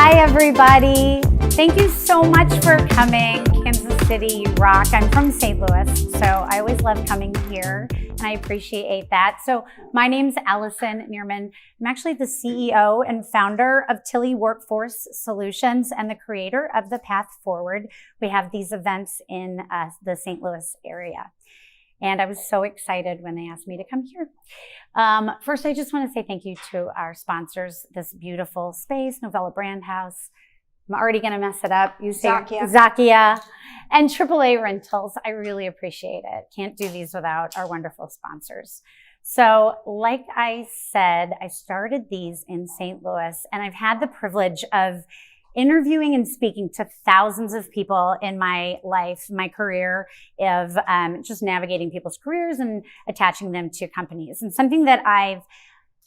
Hi, everybody. Thank you so much for coming. Kansas City, you rock. I'm from St. Louis, so I always love coming here, and I appreciate that. So my name's Allison Neerman. I'm actually the CEO and founder of Tilly Workforce Solutions and the creator of the Path Forward. We have these events in the St. Louis area. And I was so excited when they asked me to come here. First, I just want to say thank you to our sponsors, this beautiful space, Novella Brand House. I'm already going to mess it up. You say Zakia and AAA Rentals. I really appreciate it. Can't do these without our wonderful sponsors. So like I said, I started these in St. Louis, and I've had the privilege of interviewing and speaking to thousands of people in my life, my career of just navigating people's careers and attaching them to companies. And something that I've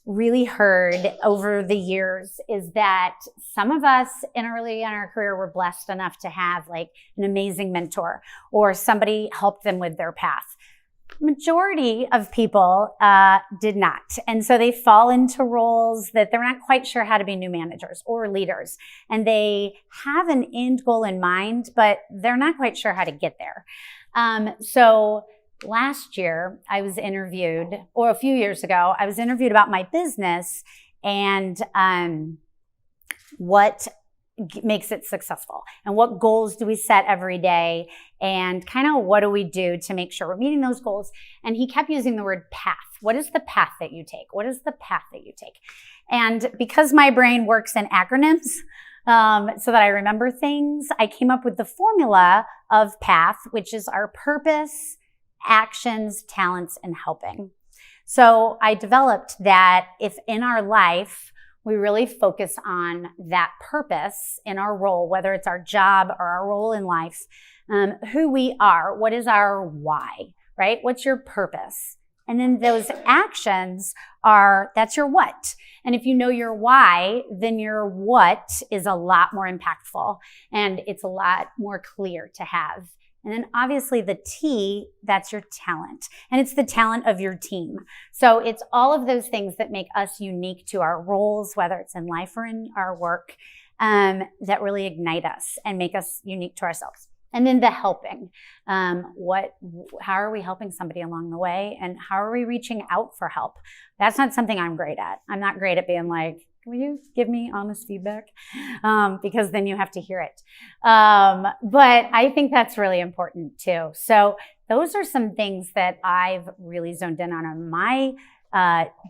really heard over the years is that some of us early in our career were blessed enough to have like an amazing mentor or somebody helped them with their path. Majority of people did not. And so they fall into roles that they're not quite sure how to be new managers or leaders. And they have an end goal in mind, but they're not quite sure how to get there. So last year I was interviewed, or a few years ago, I was interviewed about my business and what makes it successful and what goals do we set every day and kind of what do we do to make sure we're meeting those goals. And he kept using the word path. What is the path that you take? What is the path that you take? And because my brain works in acronyms so that I remember things, I came up with the formula of PATH, which is our purpose, actions, talents, and helping. So I developed that if in our life we really focus on that purpose in our role, whether it's our job or our role in life, who we are, what is our why, right? What's your purpose? And then those actions that's your what. And if you know your why, then your what is a lot more impactful and it's a lot more clear to have. And then obviously the T, that's your talent. And it's the talent of your team. So it's all of those things that make us unique to our roles, whether it's in life or in our work, that really ignite us and make us unique to ourselves. And then the helping. How are we helping somebody along the way? And how are we reaching out for help? That's not something I'm great at. I'm not great at being like, will you give me honest feedback? Because then you have to hear it. But I think that's really important too. So those are some things that I've really zoned in on my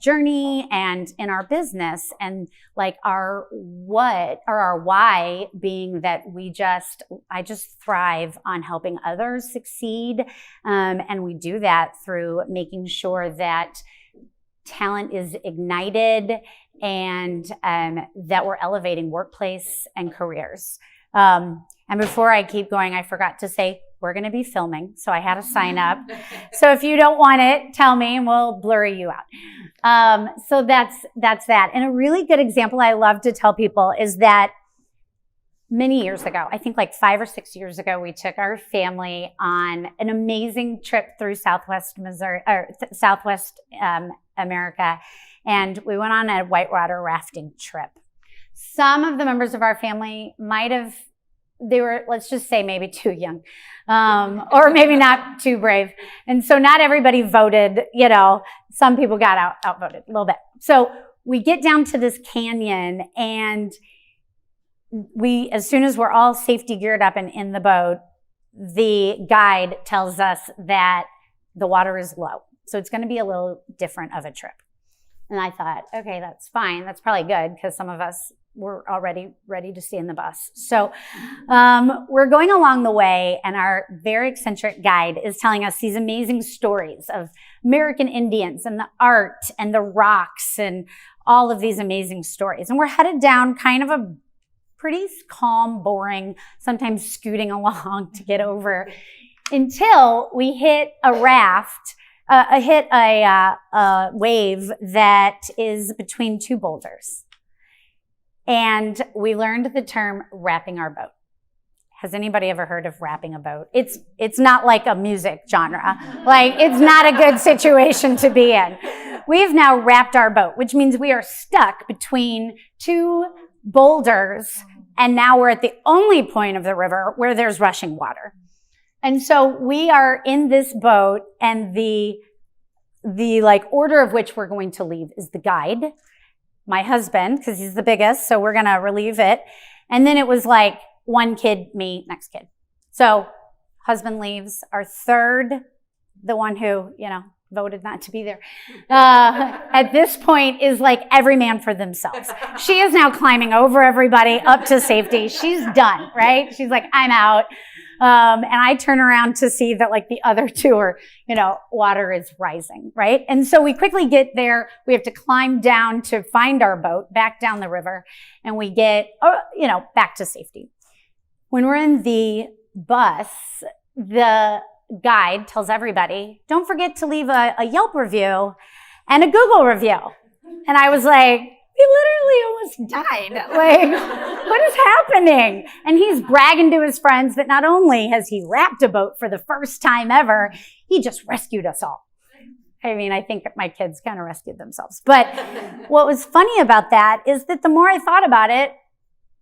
journey and in our business, and like our what or our why being that I just thrive on helping others succeed. And we do that through making sure that talent is ignited and that we're elevating workplace and careers. And before I keep going, I forgot to say, we're going to be filming. So I had to sign up. So if you don't want it, tell me and we'll blur you out. So that's that. And a really good example I love to tell people is that many years ago, I think like 5 or 6 years ago, we took our family on an amazing trip through Southwest America. And we went on a whitewater rafting trip. Some of the members of our family they were, let's just say, maybe too young, or maybe not too brave. And so not everybody voted, some people got outvoted a little bit. So we get down to this canyon and as soon as we're all safety geared up and in the boat, the guide tells us that the water is low. So it's going to be a little different of a trip. And I thought, okay, that's fine. That's probably good because some of us were already ready to stay in the bus. So we're going along the way, and our very eccentric guide is telling us these amazing stories of American Indians and the art and the rocks and all of these amazing stories. And we're headed down kind of a pretty calm, boring, sometimes scooting along to get over until we hit a raft. Hit a wave that is between two boulders. And we learned the term wrapping our boat. Has anybody ever heard of wrapping a boat? It's not like a music genre. Like, it's not a good situation to be in. We've now wrapped our boat, which means we are stuck between two boulders And now we're at the only point of the river where there's rushing water. And so we are in this boat, and the like order of which we're going to leave is the guide, my husband, because he's the biggest, so we're going to relieve it. And then it was like one kid, me, next kid. So husband leaves. Our third, the one who, voted not to be there, at this point is like every man for themselves. She is now climbing over everybody up to safety. She's done, right? She's like, I'm out. And I turn around to see that like the other two are, water is rising, right? And so we quickly get there. We have to climb down to find our boat back down the river, and we get, back to safety. When we're in the bus, the guide tells everybody, don't forget to leave a Yelp review and a Google review. And I was like, we literally almost died. Like, what is happening? And he's bragging to his friends that not only has he wrapped a boat for the first time ever, he just rescued us all. I mean, I think my kids kind of rescued themselves. But what was funny about that is that the more I thought about it,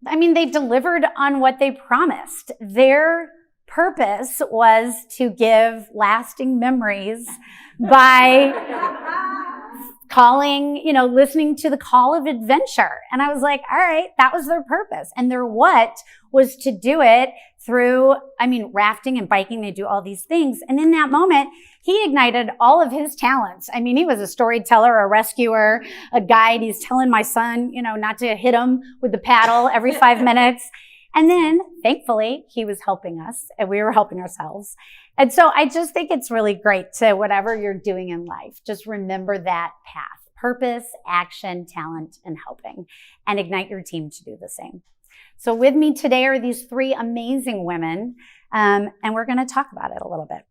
I mean, they delivered on what they promised. Their purpose was to give lasting memories by calling, listening to the call of adventure. And I was like, all right, that was their purpose. And their what was to do it through, rafting and biking. They do all these things. And in that moment, he ignited all of his talents. I mean, he was a storyteller, a rescuer, a guide. He's telling my son, not to hit him with the paddle every 5 minutes. And then, thankfully, he was helping us, and we were helping ourselves. And so I just think it's really great to, whatever you're doing in life, just remember that path: purpose, action, talent, and helping, and ignite your team to do the same. So with me today are these three amazing women, and we're going to talk about it a little bit.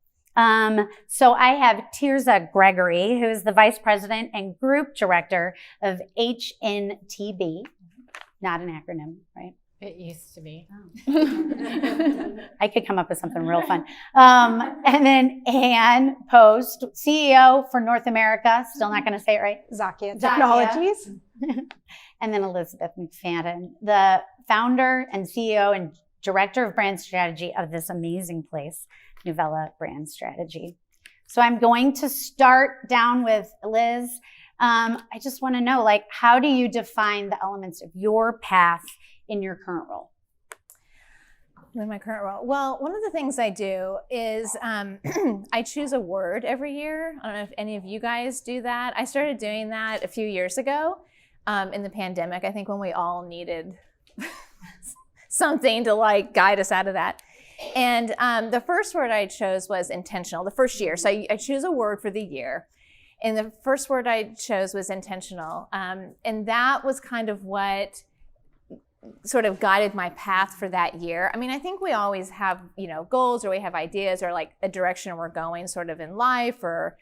So I have Tirza Gregory, who is the Vice President and Group Director of HNTB. Not an acronym, right? It used to be. Oh. I could come up with something real fun. And then Ann Post, CEO for North America. Still not going to say it right. Zakia Technologies. And then Elizabeth McFadden, the founder and CEO and Director of Brand Strategy of this amazing place, Novella Brand Strategy. So I'm going to start down with Liz. I just want to know, how do you define the elements of your path in your current role? In my current role? Well, one of the things I do is I choose a word every year. I don't know if any of you guys do that. I started doing that a few years ago in the pandemic. I think when we all needed something to guide us out of that. And the first word I chose was intentional, the first year. So I choose a word for the year. And the first word I chose was intentional. And that was kind of what sort of guided my path for that year. I think we always have, goals, or we have ideas, or a direction we're going sort of in life, or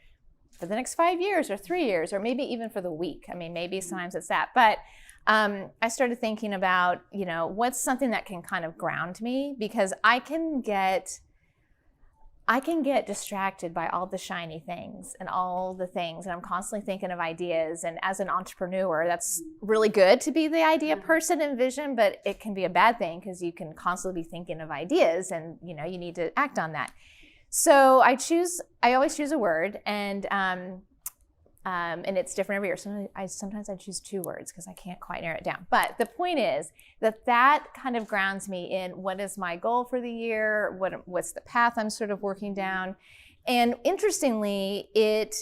for the next 5 years or 3 years, or maybe even for the week. Maybe sometimes it's that. But I started thinking about, what's something that can kind of ground me, because I can get distracted by all the shiny things and all the things, and I'm constantly thinking of ideas. And as an entrepreneur, that's really good to be the idea person and vision, but it can be a bad thing because you can constantly be thinking of ideas, and you need to act on that. So I always choose a word, and it's different every year. Sometimes I choose 2 words because I can't quite narrow it down. But the point is that kind of grounds me in what is my goal for the year, what's the path I'm sort of working down. And interestingly, it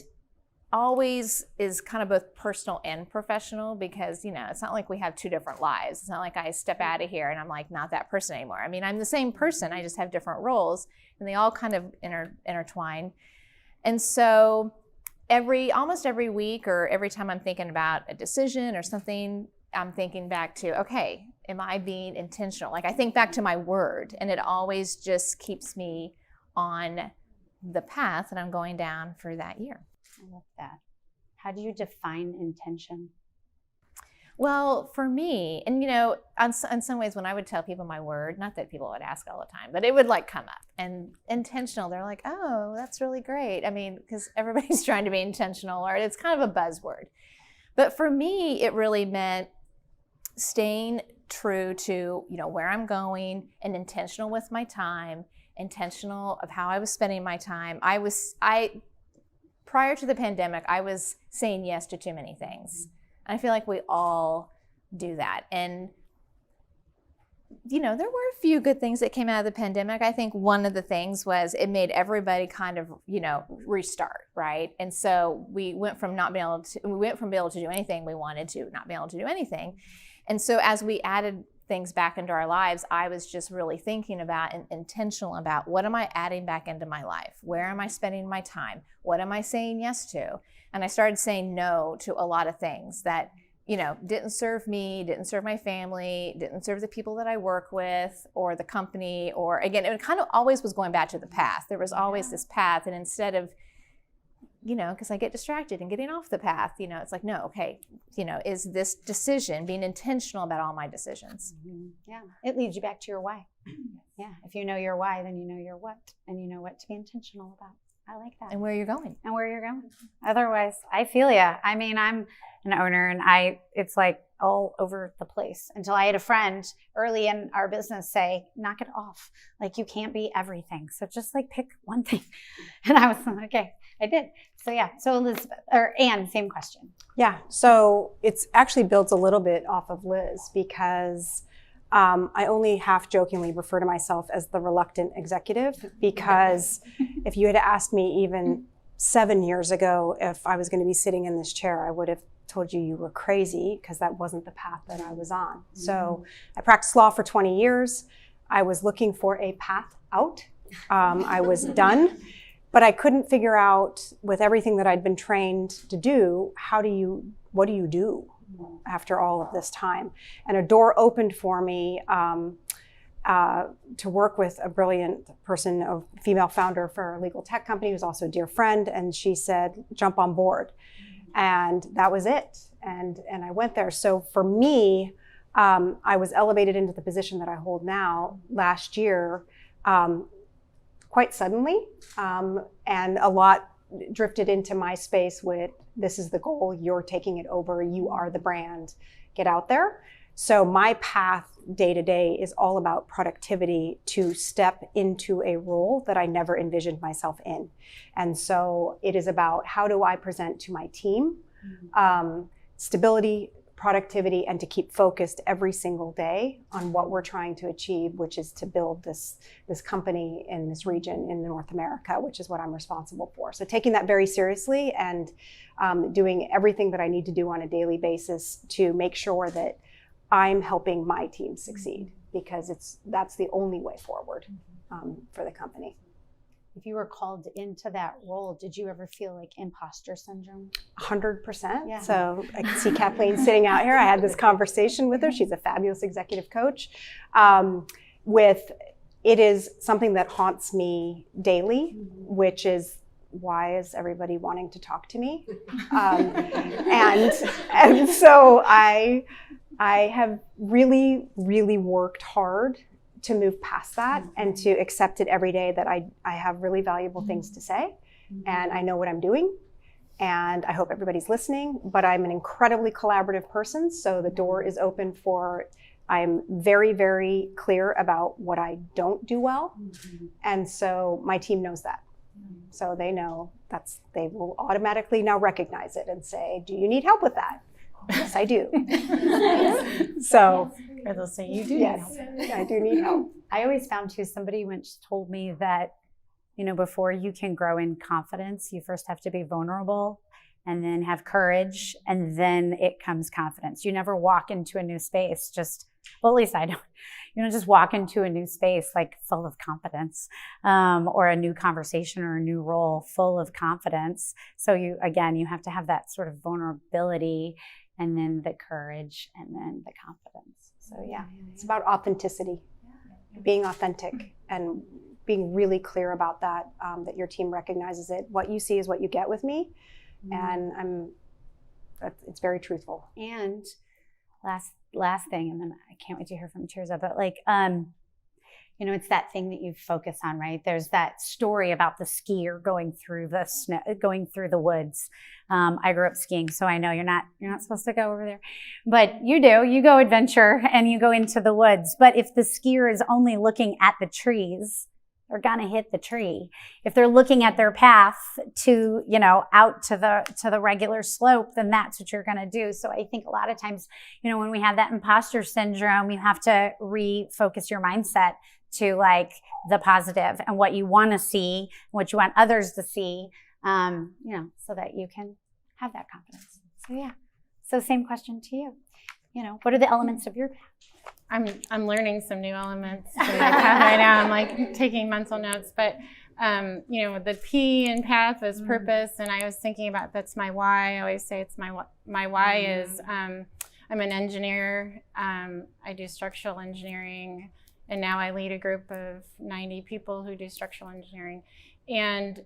always is kind of both personal and professional, because it's not like we have 2 different lives. It's not like I step out of here and I'm not that person anymore. I'm the same person, I just have different roles, and they all kind of intertwine. And so almost every week, or every time I'm thinking about a decision or something, I'm thinking back to, okay, am I being intentional? I think back to my word, and it always just keeps me on the path that I'm going down for that year. I love that. How do you define intention? Well, for me, and in some ways, when I would tell people my word, not that people would ask all the time, but it would come up. And intentional, they're like, oh, that's really great. Because everybody's trying to be intentional, or it's kind of a buzzword. But for me, it really meant staying true to, where I'm going and intentional with my time, intentional of how I was spending my time. Prior to the pandemic, I was saying yes to too many things. I feel like we all do that. And there were a few good things that came out of the pandemic. I think one of the things was it made everybody kind of, restart, right? And so we went from being able to do anything we wanted to not being able to do anything. And so as we added things back into our lives, I was just really thinking about and intentional about, what am I adding back into my life? Where am I spending my time? What am I saying yes to? And I started saying no to a lot of things that didn't serve me, didn't serve my family, didn't serve the people that I work with or the company, or again, it kind of always was going back to the path. There was always this path. And instead of, because I get distracted and getting off the path, it's like, no, okay, is this decision being intentional about all my decisions? Mm-hmm. Yeah. It leads you back to your why. Yeah. If you know your why, then you know your what, and you know what to be intentional about. I like that. And where you're going. Otherwise, I feel ya. I mean, I'm an owner and it's like all over the place until I had a friend early in our business say, knock it off. Like, you can't be everything. So just like pick one thing. And I was like, okay, I did. So yeah. So Elizabeth or Anne, same question. Yeah. So it's actually builds a little bit off of Liz, because I only half jokingly refer to myself as the reluctant executive, because if you had asked me even 7 years ago if I was going to be sitting in this chair, I would have told you were crazy, because that wasn't the path that I was on. Mm-hmm. So I practiced law for 20 years. I was looking for a path out. I was done, but I couldn't figure out, with everything that I'd been trained to do, what do you do after all of this time? And a door opened for me to work with a brilliant person, a female founder for a legal tech company who's also a dear friend. And she said, jump on board. And that was it. And I went there. So for me, I was elevated into the position that I hold now last year, quite suddenly. And a lot drifted into my space with, this is the goal, you're taking it over, you are the brand, get out there. So my path day to day is all about productivity to step into a role that I never envisioned myself in. And so it is about, how do I present to my team, stability, productivity, and to keep focused every single day on what we're trying to achieve, which is to build this company in this region in North America, which is what I'm responsible for. So taking that very seriously and doing everything that I need to do on a daily basis to make sure that I'm helping my team succeed, because that's the only way forward for the company. If you were called into that role, did you ever feel like imposter syndrome? 100%. Yeah. So I can see Kathleen sitting out here. I had this conversation with her. She's a fabulous executive coach. It is something that haunts me daily, which is, why is everybody wanting to talk to me? And so I have really, really worked hard to move past that and to accept it every day, that I have really valuable things to say, and I know what I'm doing, and I hope everybody's listening. But I'm an incredibly collaborative person, so the door is open for, I'm very, very clear about what I don't do well, and so my team knows that. So they know they will automatically now recognize it and say, do you need help with that? Yes, I do. So, or they'll say, you do. Yes, I do need help. I always found too, somebody once told me that, before you can grow in confidence, you first have to be vulnerable, and then have courage, and then it comes confidence. You never walk into a new space at least I don't. You don't just walk into a new space like full of confidence, or a new conversation or a new role full of confidence. So you have to have that sort of vulnerability, and then the courage, and then the confidence. So yeah. It's about authenticity, being authentic, and being really clear about that, that your team recognizes it. What you see is what you get with me. And it's very truthful. And last thing, and then I can't wait to hear from Tirza, but You know, it's that thing that you focus on, right? There's that story about the skier going through the snow, going through the woods. I grew up skiing, so I know you're not supposed to go over there, but you do. You go adventure and you go into the woods. But if the skier is only looking at the trees, they're gonna hit the tree. If they're looking at their path to, you know, out to the regular slope, then that's what you're gonna do. So I think a lot of times, you know, when we have that imposter syndrome, you have to refocus your mindset to like the positive and what you want to see, what you want others to see, you know, so that you can have that confidence. So yeah. So same question to you. You know, what are the elements of your path? I'm learning some new elements in my path right now. I'm like taking mental notes, but you know, the P in path is purpose, and I was thinking about that's my why. I always say it's my why is I'm an engineer. I do structural engineering. And now I lead a group of 90 people who do structural engineering. And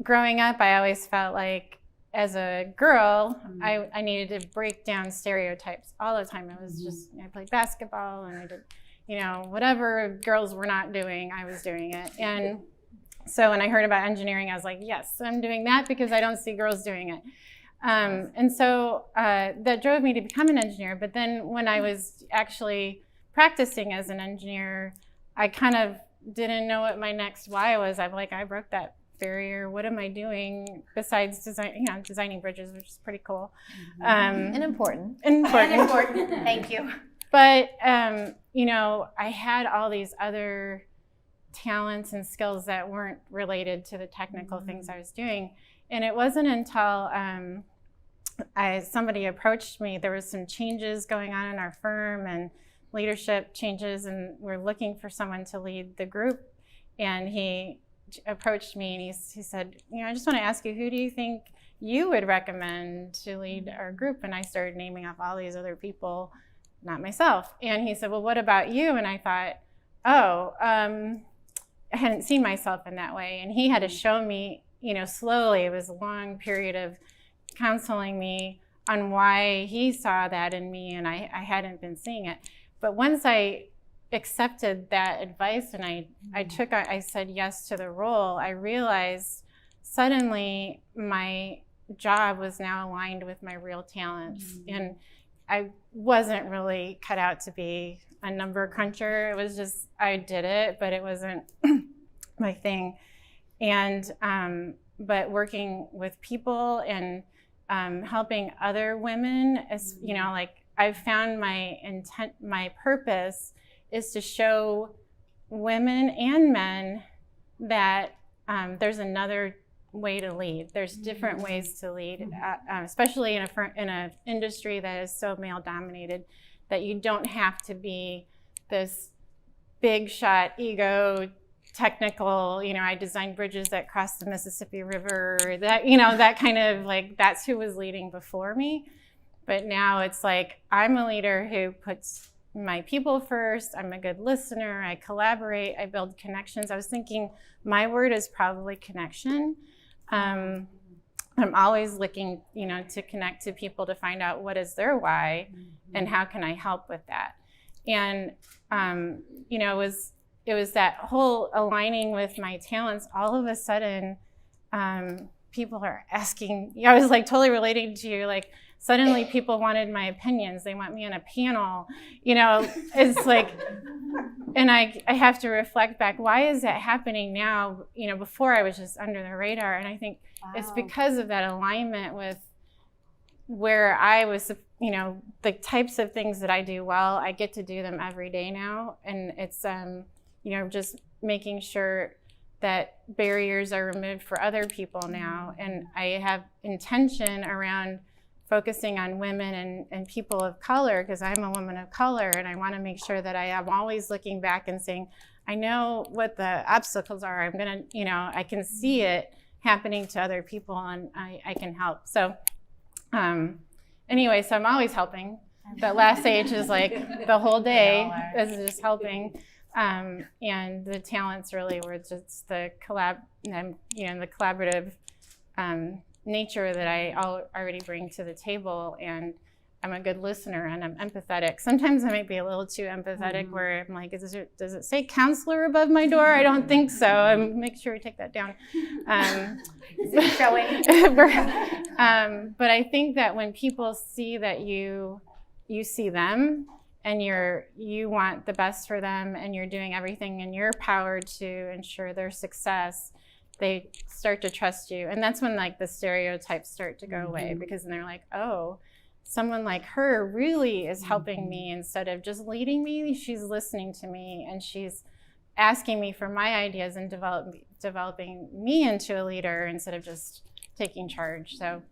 growing up, I always felt like as a girl, I needed to break down stereotypes all the time. It was just, I played basketball and I did, you know, whatever girls were not doing, I was doing it. And so when I heard about engineering, I was like, yes, I'm doing that because I don't see girls doing it. And so that drove me to become an engineer. But then when I was actually practicing as an engineer, I kind of didn't know what my next why was. I'm like, I broke that barrier. What am I doing besides designing bridges, which is pretty cool. And important. Thank you. But, you know, I had all these other talents and skills that weren't related to the technical things I was doing. And it wasn't until somebody approached me. There was some changes going on in our firm and leadership changes, and we're looking for someone to lead the group. And he approached me and he said, you know, I just want to ask you, who do you think you would recommend to lead our group? And I started naming off all these other people, not myself. And he said, well, what about you? And I thought, oh, I hadn't seen myself in that way. And he had to show me, you know, slowly. It was a long period of counseling me on why he saw that in me, and I hadn't been seeing it. But once I accepted that advice and I said yes to the role, I realized suddenly my job was now aligned with my real talents. And I wasn't really cut out to be a number cruncher. It was just, I did it, but it wasn't my thing. And, but working with people and helping other women, as you know, like I've found my intent, my purpose is to show women and men that there's another way to lead. There's different ways to lead, especially in an industry that is so male dominated, that you don't have to be this big shot ego technical, you know, I designed bridges that cross the Mississippi River, that, you know, that kind of like, that's who was leading before me. But now it's like, I'm a leader who puts my people first. I'm a good listener. I collaborate. I build connections. I was thinking my word is probably connection. I'm always looking, you know, to connect to people to find out what is their why and how can I help with that. And, you know, it was that whole aligning with my talents. All of a sudden, people are asking, I was like totally relating to you, like suddenly people wanted my opinions. They want me on a panel, you know, it's like, and I have to reflect back, why is that happening now? You know, before I was just under the radar. And I think it's because of that alignment with where I was, you know, the types of things that I do well, I get to do them every day now. And it's, you know, just making sure that barriers are removed for other people now. And I have intention around focusing on women and people of color, because I'm a woman of color, and I want to make sure that I am always looking back and saying, I know what the obstacles are. I'm gonna, you know, I can see it happening to other people, and I can help. So anyway, so I'm always helping. But last age is like the whole day is just helping. And the talents really were just the you know, the collaborative nature that I already bring to the table. And I'm a good listener and I'm empathetic. Sometimes I might be a little too empathetic where I'm like, does it say counselor above my door? I don't think so. Make sure we take that down. But I think that when people see that you see them and you want the best for them and you're doing everything in your power to ensure their success, they start to trust you. And that's when like the stereotypes start to go away, because then they're like, oh, someone like her really is helping me. Instead of just leading me, she's listening to me and she's asking me for my ideas and developing me into a leader instead of just taking charge. So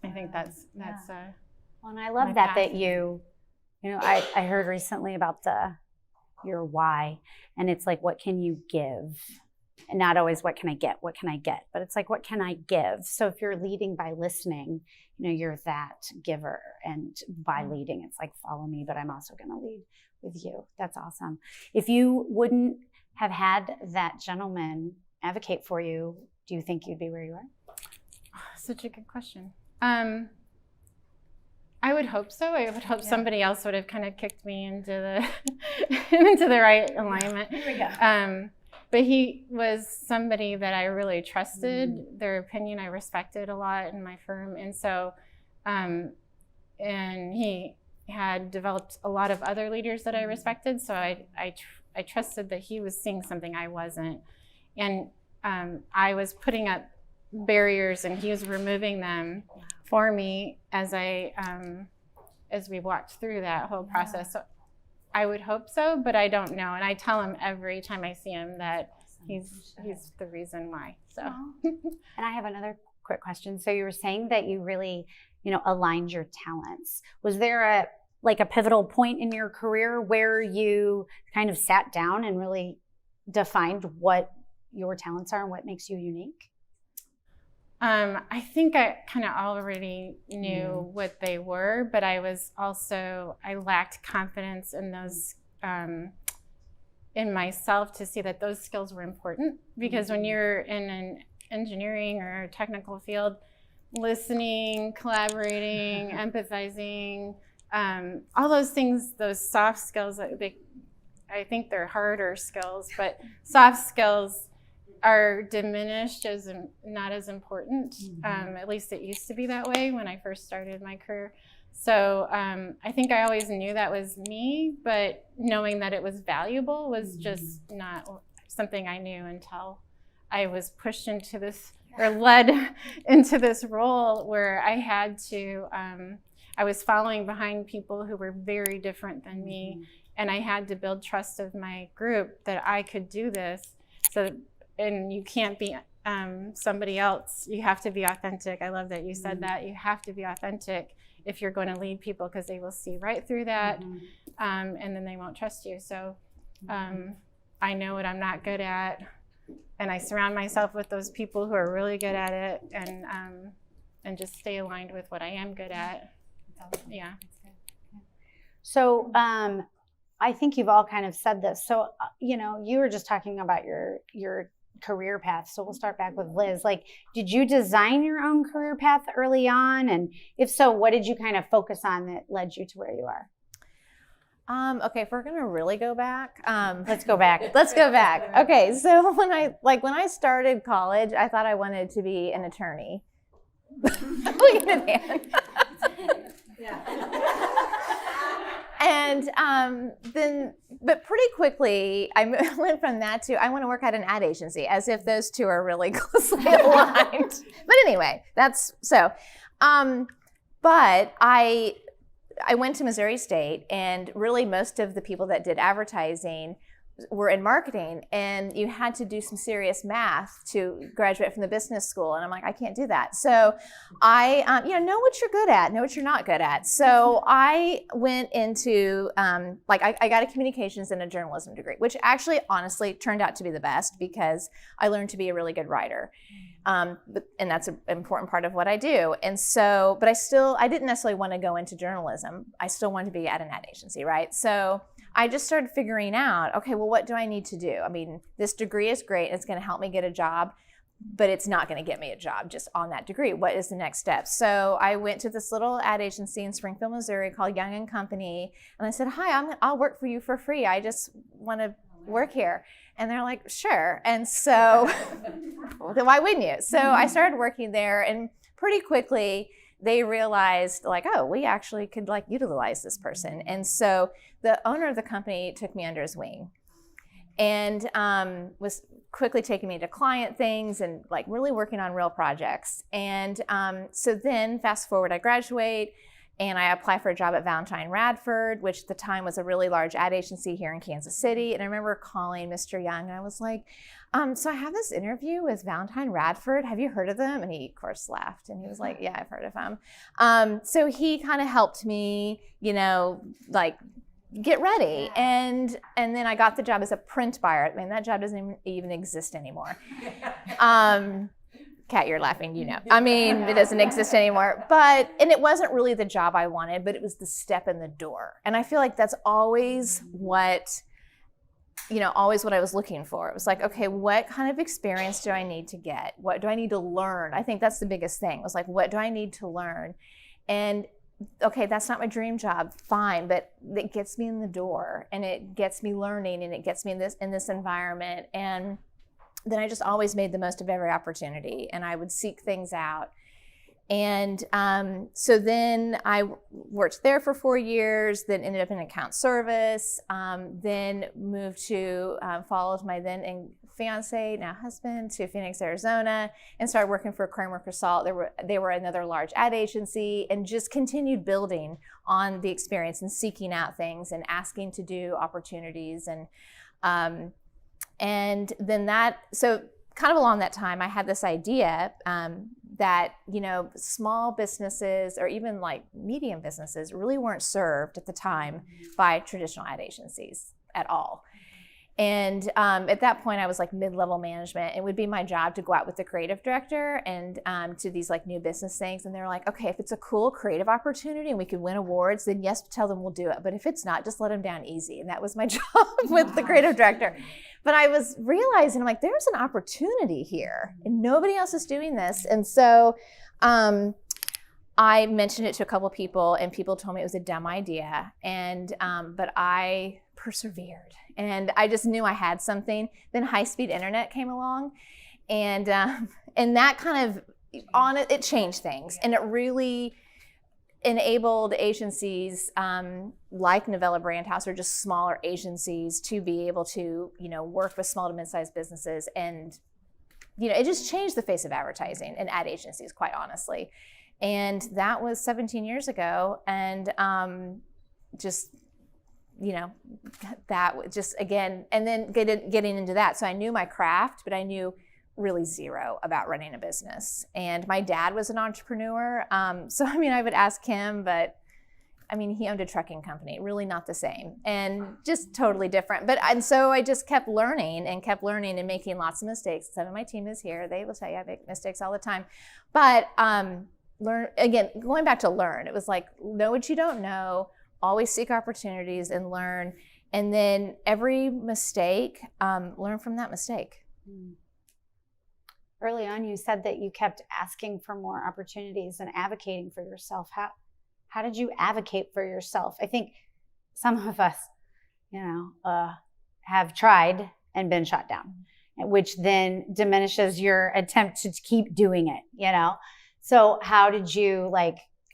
I think that's well, and I love that you know, I heard recently about your why, and it's like, what can you give? And not always what can I get, but it's like, what can I give? So if you're leading by listening, you know, you're that giver, and by leading, it's like, follow me, but I'm also going to lead with you. That's awesome. If you wouldn't have had that gentleman advocate for you, do you think you'd be where you are? Such a good question. I would hope so. I would hope somebody else would have kind of kicked me into the right alignment. Here we go. But he was somebody that I really trusted. Their opinion I respected a lot in my firm. And so, and he had developed a lot of other leaders that I respected. So I trusted that he was seeing something I wasn't. And I was putting up barriers and he was removing them for me as we walked through that whole process. So I would hope so, but I don't know. And I tell him every time I see him that he's the reason why. So. And I have another quick question. So you were saying that you really, you know, aligned your talents. Was there a pivotal point in your career where you kind of sat down and really defined what your talents are and what makes you unique? I think I kind of already knew what they were, but I lacked confidence in those, in myself, to see that those skills were important. Because when you're in an engineering or a technical field, listening, collaborating, empathizing, all those things, those soft skills, I think they're harder skills, but soft skills are diminished as not as important. At least it used to be that way when I first started my career. So I think I always knew that was me, but knowing that it was valuable was just not something I knew until I was pushed into this, or led into this role where I had to, I was following behind people who were very different than me, and I had to build trust of my group that I could do this. And you can't be somebody else. You have to be authentic. I love that you said that. You have to be authentic if you're going to lead people, because they will see right through that, and then they won't trust you. So I know what I'm not good at, and I surround myself with those people who are really good at it, and just stay aligned with what I am good at. Yeah. So I think you've all kind of said this. So, you know, you were just talking about your career path. So we'll start back with Liz. Like, did you design your own career path early on? And if so, what did you kind of focus on that led you to where you are? Okay, if we're gonna really go back, Let's go back. Let's go back. Okay, so when I started college, I thought I wanted to be an attorney. Look at Dan. And but pretty quickly, I went from that to, I want to work at an ad agency, as if those two are really closely aligned. But anyway, that's so. But I went to Missouri State, and really most of the people that did advertising were in marketing, and you had to do some serious math to graduate from the business school. And I'm like, I can't do that. So I, know what you're good at, know what you're not good at. So I went into, I got a communications and a journalism degree, which actually honestly turned out to be the best, because I learned to be a really good writer. And that's an important part of what I do. And so, but I didn't necessarily want to go into journalism. I still wanted to be at an ad agency, right? So I just started figuring out, okay, well, what do I need to do? I mean, this degree is great. It's going to help me get a job. but it's not going to get me a job just on that degree. What is the next step? So I went to this little ad agency in Springfield, Missouri called Young and Company. And I said, hi, I'll work for you for free. I just want to work here. And they're like, sure. And so then why wouldn't you? So I started working there, and pretty quickly they realized like, oh, we actually could like utilize this person. And so the owner of the company took me under his wing and was quickly taking me to client things and like really working on real projects. And so then fast forward, I graduate and I apply for a job at Valentine Radford, which at the time was a really large ad agency here in Kansas City. And I remember calling Mr. Young and I was like, so I have this interview with Valentine Radford. Have you heard of them? And he, of course, laughed. And he was like, yeah, I've heard of them. So he kind of helped me, you know, like get ready. And then I got the job as a print buyer. I mean, that job doesn't even exist anymore. Kat, you're laughing, you know. I mean, it doesn't exist anymore. And it wasn't really the job I wanted, but it was the step in the door. And I feel like that's always what I was looking for. It was like, okay, what kind of experience do I need to get? What do I need to learn? I think that's the biggest thing. It was like, what do I need to learn? And okay, that's not my dream job, fine, but it gets me in the door and it gets me learning and it gets me in this environment. And then I just always made the most of every opportunity and I would seek things out. And so then I worked there for 4 years, then ended up in account service, then moved to, followed my then fiance, now husband, to Phoenix, Arizona, and started working for Kramer Salt. They were another large ad agency, and just continued building on the experience and seeking out things and asking to do opportunities. And then so kind of along that time, I had this idea that, small businesses or even like medium businesses really weren't served at the time by traditional ad agencies at all. And at that point, I was like mid-level management. It would be my job to go out with the creative director and to these like new business things. And they're like, okay, if it's a cool creative opportunity and we could win awards, then yes, tell them we'll do it. But if it's not, just let them down easy. And that was my job with the creative director. But I was realizing, I'm like, there's an opportunity here and nobody else is doing this. And so I mentioned it to a couple of people and people told me it was a dumb idea. And but I persevered and I just knew I had something. Then high-speed internet came along and that kind of it changed things. And it really enabled agencies like Novella Brandhouse or just smaller agencies to be able to, work with small to mid-sized businesses. And, it just changed the face of advertising and ad agencies, quite honestly. And that was 17 years ago. And that was just, again, and then getting into that. So I knew my craft, but I knew really zero about running a business. And my dad was an entrepreneur. So, I would ask him, but he owned a trucking company, really not the same and just totally different. And so I just kept learning and making lots of mistakes. Some of my team is here. They will tell you I make mistakes all the time. But learn, again, going back to learn, it was like, know what you don't know, always seek opportunities and learn. And then every mistake, learn from that mistake. Early on, you said that you kept asking for more opportunities and advocating for yourself. How did you advocate for yourself? I think some of us, have tried and been shot down, which then diminishes your attempt to keep doing it, So how did you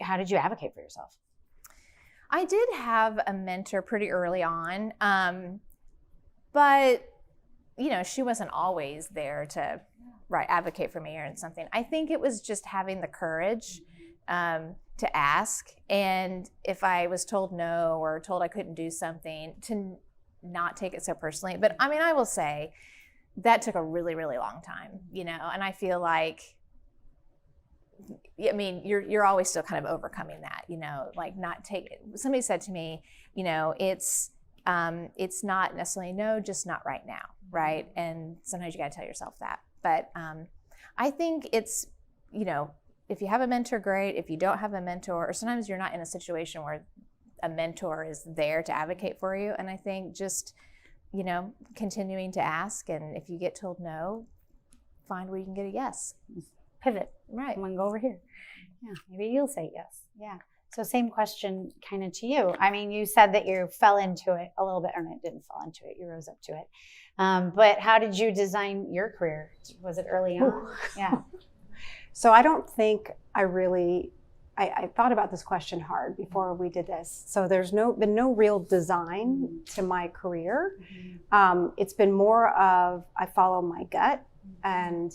advocate for yourself? I did have a mentor pretty early on, but she wasn't always there to advocate for me or something. I think it was just having the courage to ask, and if I was told no or told I couldn't do something, to not take it so personally. But I will say that took a really, really long time, and I feel like, you're always still kind of overcoming that, like not take it. Somebody said to me, it's not necessarily no, just not right now, right? And sometimes you got to tell yourself that. But I think it's, if you have a mentor, great. If you don't have a mentor, or sometimes you're not in a situation where a mentor is there to advocate for you. And I think just, continuing to ask, and if you get told no, find where you can get a yes. Pivot. Right. I'm gonna go over here. Yeah, maybe you'll say yes. Yeah. So same question kind of to you. I mean, you said that you fell into it a little bit, or it didn't fall into it, you rose up to it. But how did you design your career? Was it early on? Ooh. Yeah. So I don't think I thought about this question hard before we did this. So there's been no real design to my career. It's been more of, I follow my gut. And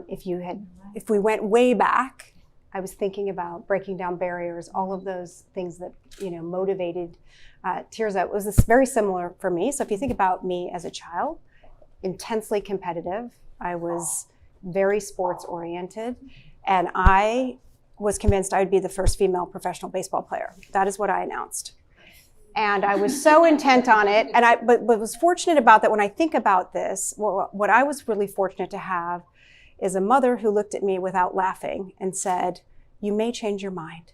if we went way back, I was thinking about breaking down barriers, all of those things that, motivated Tirza. It was very similar for me. So if you think about me as a child, intensely competitive, I was very sports oriented, and I was convinced I would be the first female professional baseball player. That is what I announced. And I was so intent on it. But was fortunate about that when I think about this, what I was really fortunate to have is a mother who looked at me without laughing and said, "You may change your mind."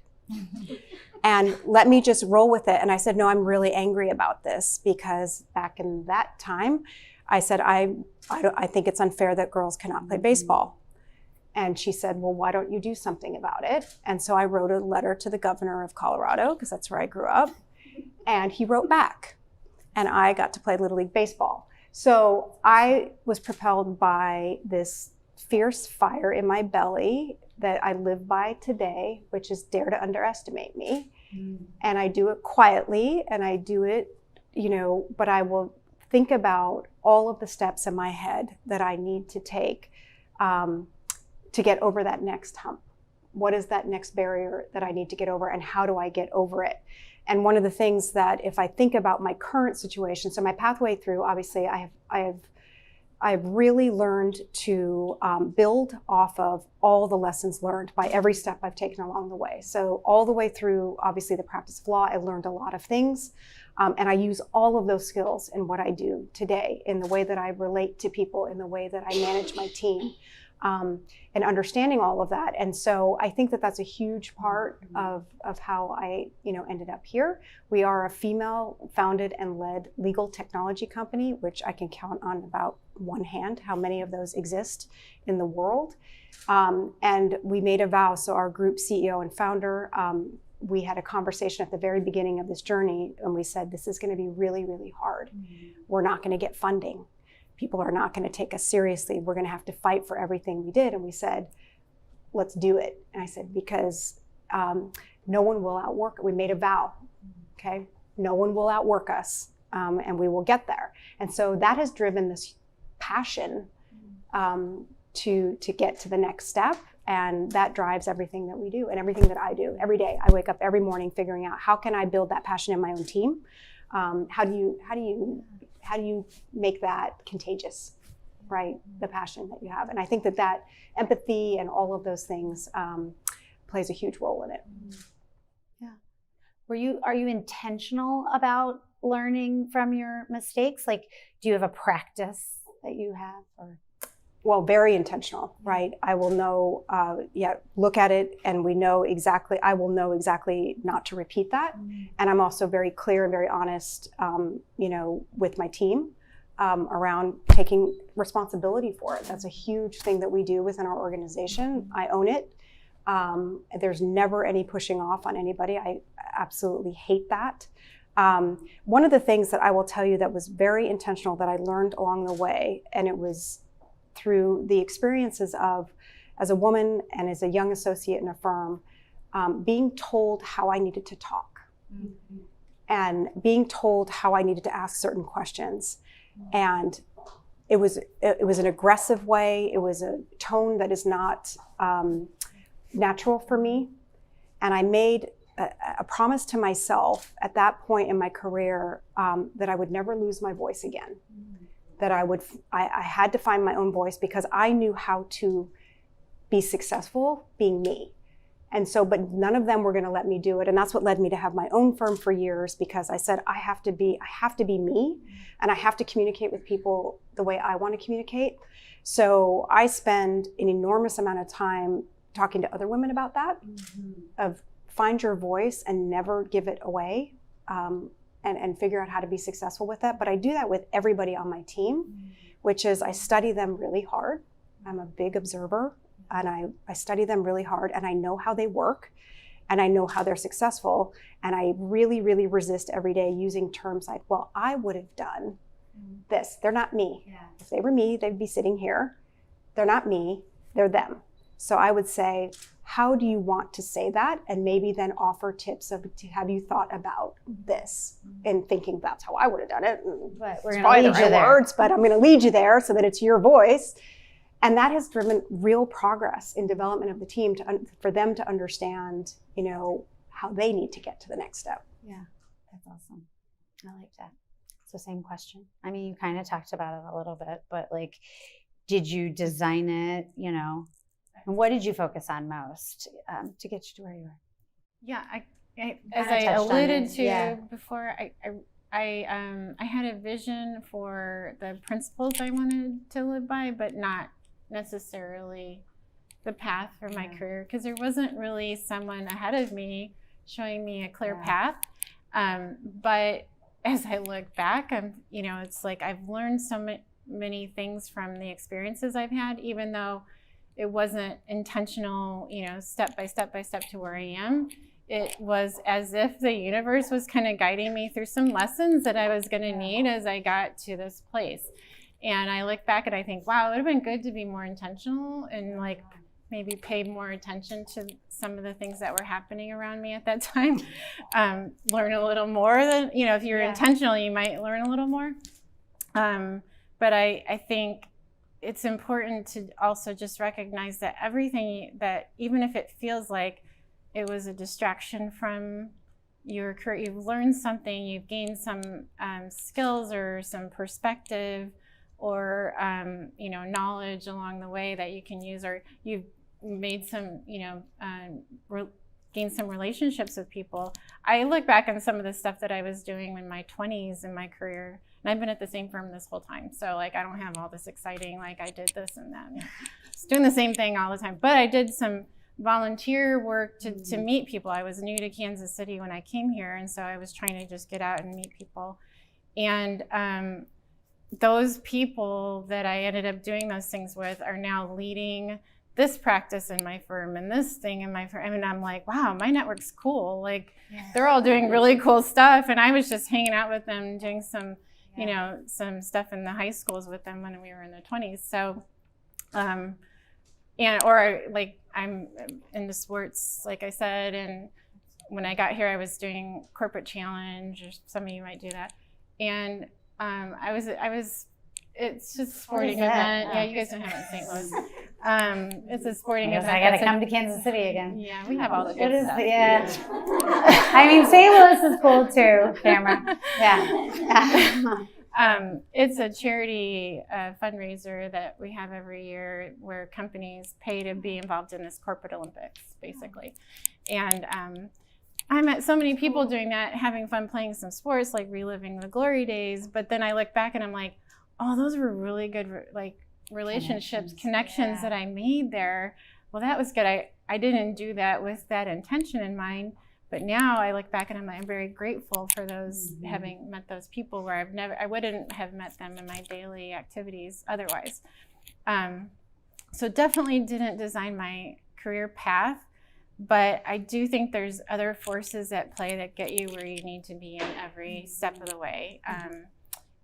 And let me just roll with it. And I said, "No, I'm really angry about this," because back in that time, I said, I think it's unfair that girls cannot play baseball. And she said, "Well, why don't you do something about it?" And so I wrote a letter to the governor of Colorado, because that's where I grew up. And he wrote back. And I got to play Little League Baseball. So I was propelled by this fierce fire in my belly that I live by today, which is dare to underestimate me. And I do it quietly, and I do it, but I will think about all of the steps in my head that I need to take to get over that next hump. What is that next barrier that I need to get over, and how do I get over it? And one of the things that, if I think about my current situation, so my pathway through, obviously I've really learned to build off of all the lessons learned by every step I've taken along the way. So all the way through, obviously, the practice of law, I learned a lot of things. And I use all of those skills in what I do today, in the way that I relate to people, in the way that I manage my team, and understanding all of that. And so I think that that's a huge part of how I, ended up here. We are a female founded and led legal technology company, which I can count on about one hand how many of those exist in the world. And we made a vow. So our group CEO and founder, we had a conversation at the very beginning of this journey, and we said, this is going to be really, really hard. We're not going to get funding. People are not going to take us seriously. We're going to have to fight for everything we did. And we said, let's do it. And I said, because no one will outwork. We made a vow, okay? No one will outwork us, and we will get there. And so that has driven this passion to get to the next step. And that drives everything that we do and everything that I do every day. I wake up every morning figuring out, how can I build that passion in my own team? How do you make that contagious, right? The passion that you have. And I think that empathy and all of those things plays a huge role in it. Yeah. Are you intentional about learning from your mistakes? Like, do you have a practice that you have, or? Well, very intentional, right? I will know, look at it, and I will know exactly not to repeat that. And I'm also very clear and very honest, with my team around taking responsibility for it. That's a huge thing that we do within our organization. I own it. There's never any pushing off on anybody. I absolutely hate that. One of the things that I will tell you that was very intentional that I learned along the way, and it was through the experiences of, as a woman and as a young associate in a firm, being told how I needed to talk, and being told how I needed to ask certain questions. And it was an aggressive way. It was a tone that is not natural for me. And I made a promise to myself at that point in my career that I would never lose my voice again. That I had to find my own voice, because I knew how to be successful being me. And so, but none of them were going to let me do it. And that's what led me to have my own firm for years, because I said, I have to be me, and I have to communicate with people the way I want to communicate. So I spend an enormous amount of time talking to other women about that, of find your voice and never give it away. And figure out how to be successful with that. But I do that with everybody on my team, which is I study them really hard. I'm a big observer, and I study them really hard, and I know how they work, and I know how they're successful. And I really, really resist every day using terms like, well, I would have done this. They're not me. Yeah. If they were me, they'd be sitting here. They're not me, they're them. So I would say, how do you want to say that? And maybe then offer tips of, have you thought about this? And thinking that's how I would have done it. But we're It's going probably to the lead you right there. words, but I'm going to lead you there so that it's your voice. And that has driven real progress in development of the team for them to understand, you know, how they need to get to the next step. Yeah, that's awesome. I like that. It's the same question. I mean, you kind of talked about it a little bit, but like, did you design it, you know, and what did you focus on most to get you to where you are? Yeah, as kinda I touched on alluded it, to yeah. before, I had a vision for the principles I wanted to live by, but not necessarily the path for my career, because there wasn't really someone ahead of me showing me a clear path. But as I look back, you know, it's like I've learned so many things from the experiences I've had, even though it wasn't intentional, you know, step by step to where I am. It was as if the universe was kind of guiding me through some lessons that I was going to need as I got to this place. And I look back and I think, wow, it would have been good to be more intentional and like maybe pay more attention to some of the things that were happening around me at that time. Learn a little more than, you know, if you're intentional, you might learn a little more. But I think it's important to also just recognize that everything that, even if it feels like it was a distraction from your career, you've learned something, you've gained some skills or some perspective or you know, knowledge along the way that you can use, or you've made some, you know, gained some relationships with people. I look back on some of the stuff that I was doing in my 20s in my career, and I've been at the same firm this whole time. So like, I don't have all this exciting, like I did this and that. I was doing the same thing all the time, but I did some volunteer work to meet people. I was new to Kansas City when I came here, and so I was trying to just get out and meet people. And those people that I ended up doing those things with are now leading this practice in my firm and this thing in my firm. I mean, I'm like, wow, my network's cool. Like, they're all doing really cool stuff. And I was just hanging out with them, doing some, you know, some stuff in the high schools with them when we were in the 20s. So, or like, I'm into sports, like I said, and when I got here, I was doing Corporate Challenge, or some of you might do that. And it's just a sporting event. Yeah, you guys don't have it in St. Louis. It's a sporting event. I got to come to Kansas City again. Yeah, we have all the good stuff. I mean, St. Louis is cool too, Tamara. Yeah. It's a charity fundraiser that we have every year where companies pay to be involved in this corporate Olympics, basically. And I met so many people doing that, having fun playing some sports, like reliving the glory days. But then I look back and I'm like, oh, those were really good, like, relationships, connections that I made there. Well, that was good. I didn't do that with that intention in mind. But now I look back and I'm very grateful for those, having met those people where I wouldn't have met them in my daily activities otherwise. So definitely didn't design my career path, but I do think there's other forces at play that get you where you need to be in every step of the way.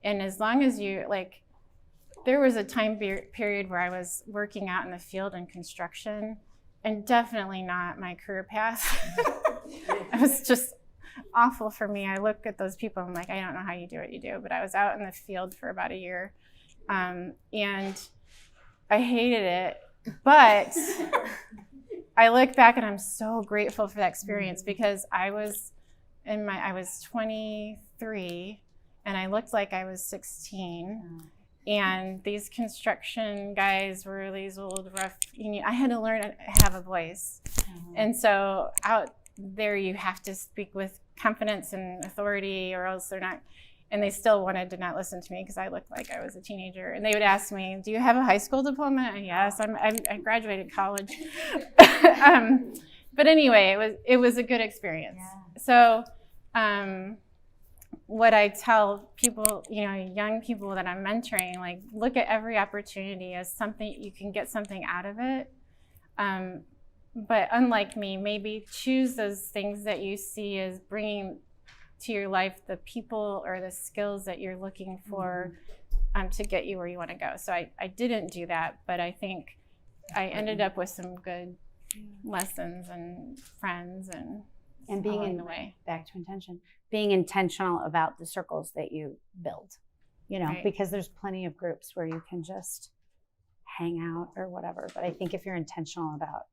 And as long as you, like, there was a time period where I was working out in the field in construction, and definitely not my career path. It was just awful for me. I look at those people, I'm like, I don't know how you do what you do, but I was out in the field for about a year, and I hated it. But I look back and I'm so grateful for that experience, because I was 23 and I looked like I was 16. And these construction guys were these old rough, I had to learn to have a voice. And so out there you have to speak with confidence and authority, or else they're not, and they still wanted to not listen to me because I looked like I was a teenager. And they would ask me, do you have a high school diploma? Yes, I graduated college. But anyway, it was a good experience. So what I tell people, young people that I'm mentoring, like, look at every opportunity as something, you can get something out of it. But unlike me, maybe choose those things that you see as bringing to your life the people or the skills that you're looking for to get you where you want to go. So I didn't do that, but I think I ended up with some good lessons and friends and being in the way. Back to intention. Being intentional about the circles that you build, Right. because there's plenty of groups where you can just hang out or whatever. But I think if you're intentional about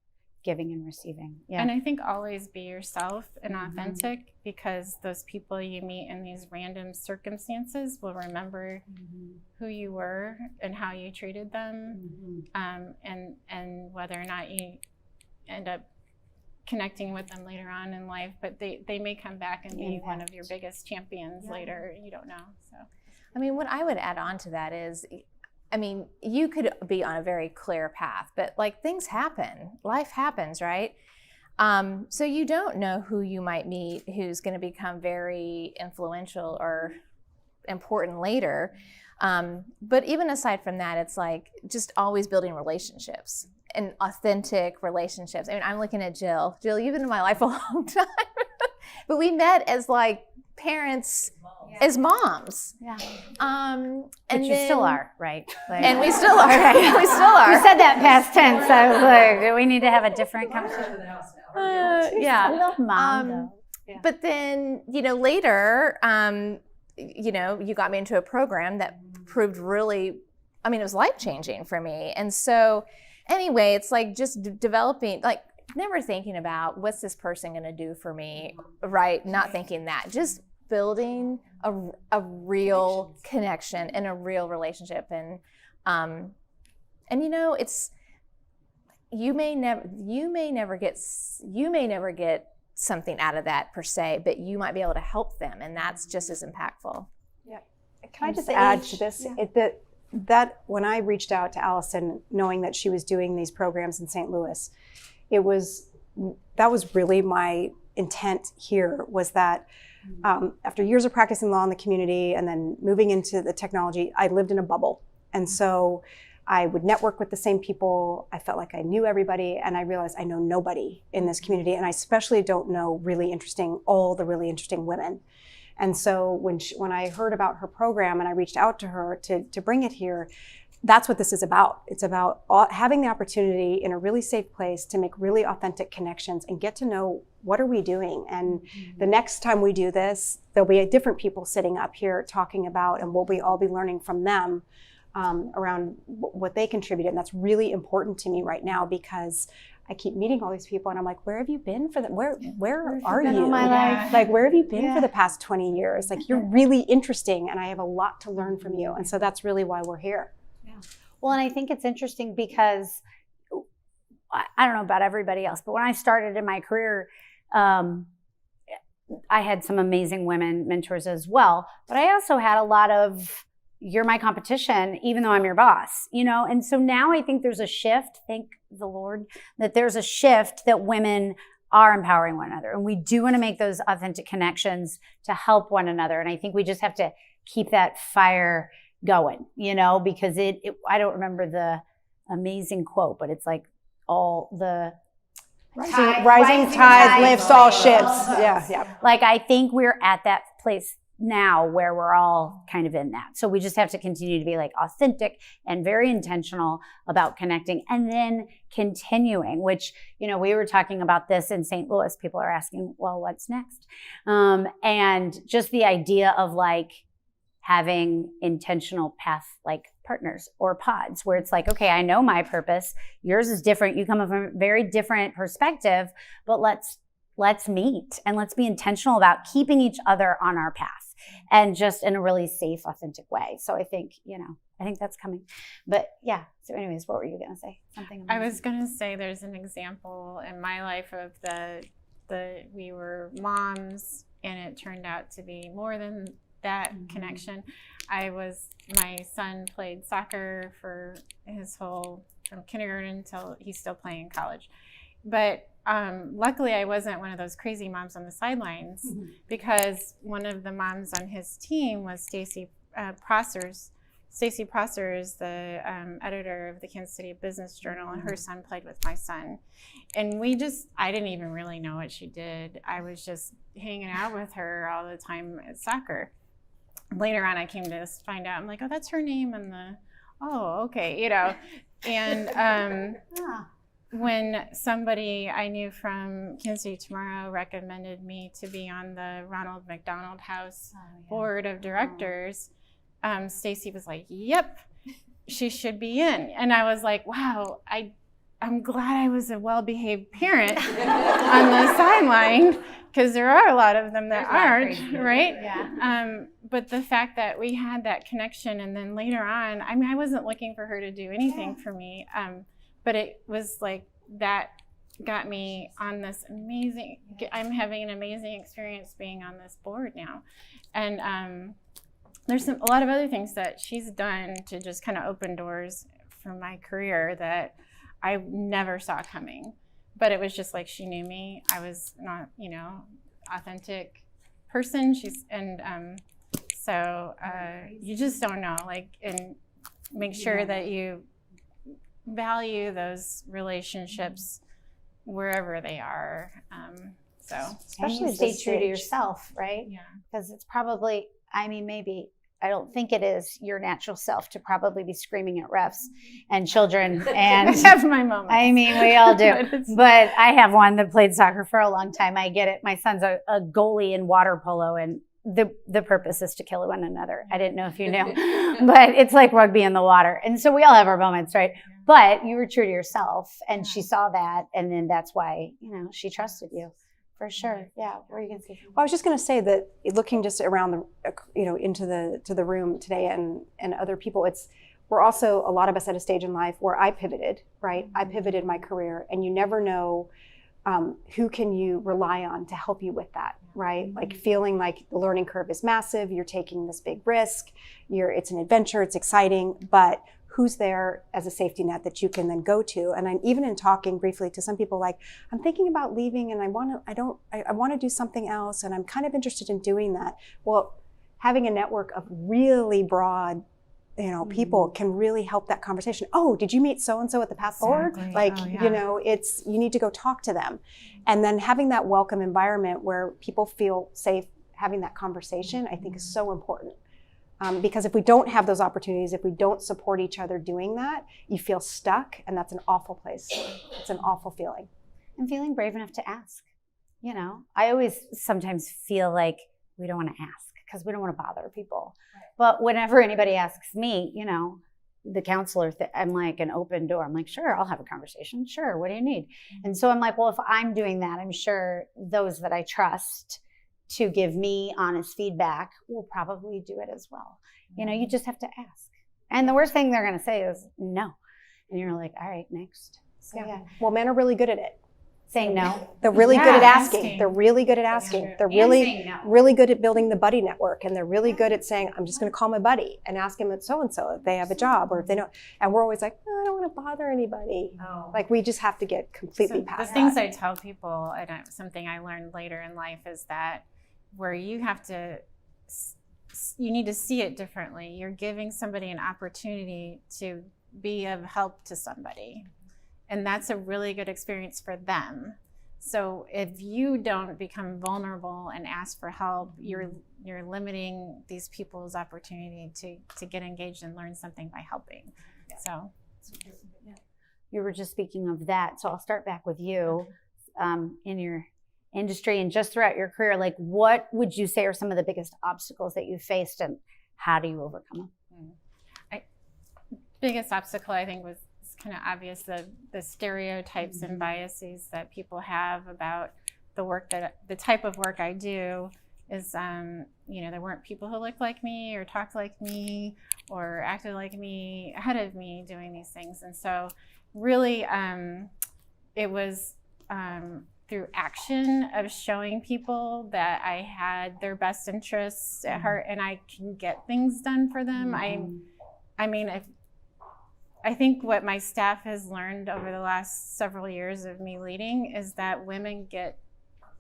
giving and receiving. Yeah. And I think always be yourself and authentic, because those people you meet in these random circumstances will remember who you were and how you treated them, and whether or not you end up connecting with them later on in life, but they may come back and be one of your biggest champions later. You don't know. So, I mean, what I would add on to that is, I mean, you could be on a very clear path, but like, things happen, life happens, right? So you don't know who you might meet who's going to become very influential or important later. But even aside from that, it's like just always building relationships and authentic relationships. I mean, I'm looking at Jill. Jill, you've been in my life a long time, but we met as like parents, as moms. Yeah. And but you still are, right? Like, and we still are. Right? We still are. You said that past tense. I was like, do we need to have a different conversation? Yeah. Mom, though. Yeah. But then, later, you got me into a program that proved really, I mean, it was life-changing for me. And so anyway, it's like just developing, like never thinking about what's this person going to do for me, right? Not thinking that, just building a real connection and a real relationship. And it's, you may never get something out of that per se, but you might be able to help them, and that's just as impactful. Yeah. Can I just add to this? Yeah. That when I reached out to Allison, knowing that she was doing these programs in St. Louis, that was really my intent here, was that after years of practicing law in the community and then moving into the technology, I lived in a bubble. And so I would network with the same people. I felt like I knew everybody, and I realized I know nobody in this community, and I especially don't know all the really interesting women. And so when I heard about her program and I reached out to her to bring it here, that's what this is about. It's about having the opportunity in a really safe place to make really authentic connections and get to know what are we doing. And the next time we do this, there'll be different people sitting up here talking about, and we'll all be learning from them around what they contributed. And that's really important to me right now, because I keep meeting all these people and I'm like, where have you been for where are you? All my life? Like, where have you been for the past 20 years? Like, you're really interesting and I have a lot to learn from you. And so that's really why we're here. Yeah. Well, and I think it's interesting because I don't know about everybody else, but when I started in my career, I had some amazing women mentors as well, but I also had a lot of, you're my competition, even though I'm your boss, And so now I think there's a shift, thank the Lord, that there's a shift that women are empowering one another. And we do want to make those authentic connections to help one another. And I think we just have to keep that fire going, because I don't remember the amazing quote, but it's like all the rising tide lifts all ships. Yeah. Like, I think we're at that place now where we're all kind of in that. So we just have to continue to be like authentic and very intentional about connecting, and then continuing, which, we were talking about this in St. Louis. People are asking, well, what's next? And just the idea of like having intentional path, like partners or pods, where it's like, okay, I know my purpose. Yours is different. You come from a very different perspective, but let's meet and let's be intentional about keeping each other on our path, and just in a really safe, authentic way. So I think, I think that's coming. But yeah. So anyways, what were you going to say? Something amazing. I was going to say there's an example in my life of we were moms, and it turned out to be more than that connection. My son played soccer for his from kindergarten until he's still playing in college. but luckily I wasn't one of those crazy moms on the sidelines, because one of the moms on his team was Stacy Prossers. Stacy Prosser is the editor of the Kansas City Business Journal, and her son played with my son. And I didn't even really know what she did. I was just hanging out with her all the time at soccer. Later on, I came to find out, I'm like, oh, that's her name, and okay, you know. And when somebody I knew from Kansas City Tomorrow recommended me to be on the Ronald McDonald House board of directors, Stacy was like, yep, she should be in. And I was like, wow, I'm glad I was a well-behaved parent on the sideline, because there are a lot of them that aren't, right? Yeah. But the fact that we had that connection, and then later on, I mean, I wasn't looking for her to do anything for me, but it was like that got me on this amazing, I'm having an amazing experience being on this board now. And there's a lot of other things that she's done to just kind of open doors for my career that I never saw coming. But it was just like she knew me. I was not, authentic person. So you just don't know, and make sure that you value those relationships wherever they are. Especially stay true to yourself, right? Yeah. Because it's probably, maybe, I don't think it is your natural self to probably be screaming at refs and children. And I have my moments. We all do. But I have one that played soccer for a long time. I get it. My son's a goalie in water polo, and the purpose is to kill one another. I didn't know if you knew, but it's like rugby in the water. And so we all have our moments, right? But you were true to yourself, and she saw that, and then that's why, she trusted you. For sure. Yeah. What are you going to say? Well, I was just going to say that looking just around into the room today and other people, we're also, a lot of us at a stage in life where I pivoted, right? I pivoted my career, and you never know who can you rely on to help you with that, right? Like feeling like the learning curve is massive, you're taking this big risk, it's an adventure, it's exciting, but who's there as a safety net that you can then go to? And I'm even in talking briefly to some people, like, I'm thinking about leaving, and I want to do something else, and I'm kind of interested in doing that. Well, having a network of really broad, people can really help that conversation. Oh, did you meet so-and-so at the P.A.T.H board? Like, you need to go talk to them. And then having that welcome environment where people feel safe having that conversation, I think is so important. Because if we don't have those opportunities, if we don't support each other doing that, you feel stuck, and that's an awful place. It's an awful feeling. And feeling brave enough to ask. I always sometimes feel like we don't want to ask because we don't want to bother people. Right. But whenever anybody asks me, the counselor, I'm like an open door. I'm like, sure, I'll have a conversation. Sure, what do you need? Mm-hmm. And so I'm like, well, if I'm doing that, I'm sure those that I trust to give me honest feedback will probably do it as well. You just have to ask. And the worst thing they're going to say is no. And you're like, all right, next. So, yeah. Well, men are really good at it. Saying no. They're really good at asking. They're really good at asking. Yeah. They're really good at building the buddy network. And they're really good at saying, I'm just going to call my buddy and ask him at so-and-so if they have a job or if they know. And we're always like, I don't want to bother anybody. Oh. Like, we just have to get completely past that. The things I tell people, and something I learned later in life, is that where you need to see it differently. You're giving somebody an opportunity to be of help to somebody. And that's a really good experience for them. So if you don't become vulnerable and ask for help, you're limiting these people's opportunity to get engaged and learn something by helping. Yeah. So you were just speaking of that. So I'll start back with you in your industry and just throughout your career. Like, what would you say are some of the biggest obstacles that you faced, and how do you overcome them? Biggest obstacle, I think, was kind of obvious, the stereotypes and biases that people have about the type of work I do is, there weren't people who looked like me or talked like me or acted like me ahead of me doing these things. And so really it was through action of showing people that I had their best interests at heart and I can get things done for them. I think what my staff has learned over the last several years of me leading is that women get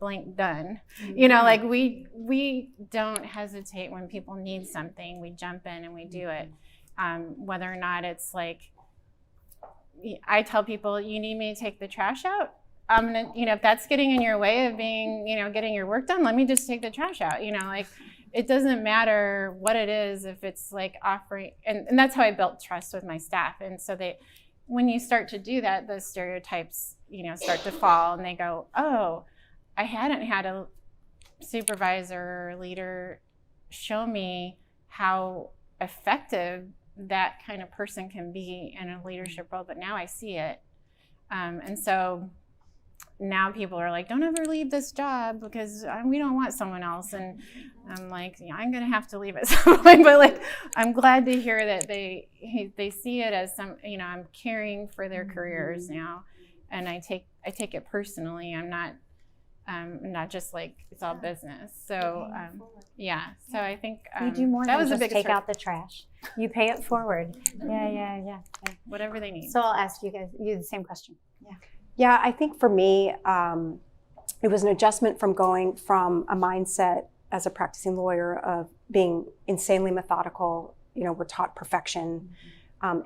blank done. You know, like we don't hesitate when people need something. We jump in and we do it. Whether or not it's like, I tell people, you need me to take the trash out? I'm gonna, if that's getting in your way of being, getting your work done, let me just take the trash out. Like, it doesn't matter what it is, if it's like offering, and that's how I built trust with my staff. And so when you start to do that, those stereotypes, start to fall, and they go, oh, I hadn't had a supervisor or leader show me how effective that kind of person can be in a leadership role, but now I see it. And so now people are like, don't ever leave this job because we don't want someone else. And I'm like, I'm going to have to leave at some point, but like, I'm glad to hear that they see it as I'm caring for their careers now. And I take it personally. I'm not just like it's all business. So so I think you do more that than was just the biggest take out the trash. You pay it forward. Yeah. Whatever they need. So I'll ask you guys the same question. Yeah, I think for me, it was an adjustment from going from a mindset as a practicing lawyer of being insanely methodical. We're taught perfection.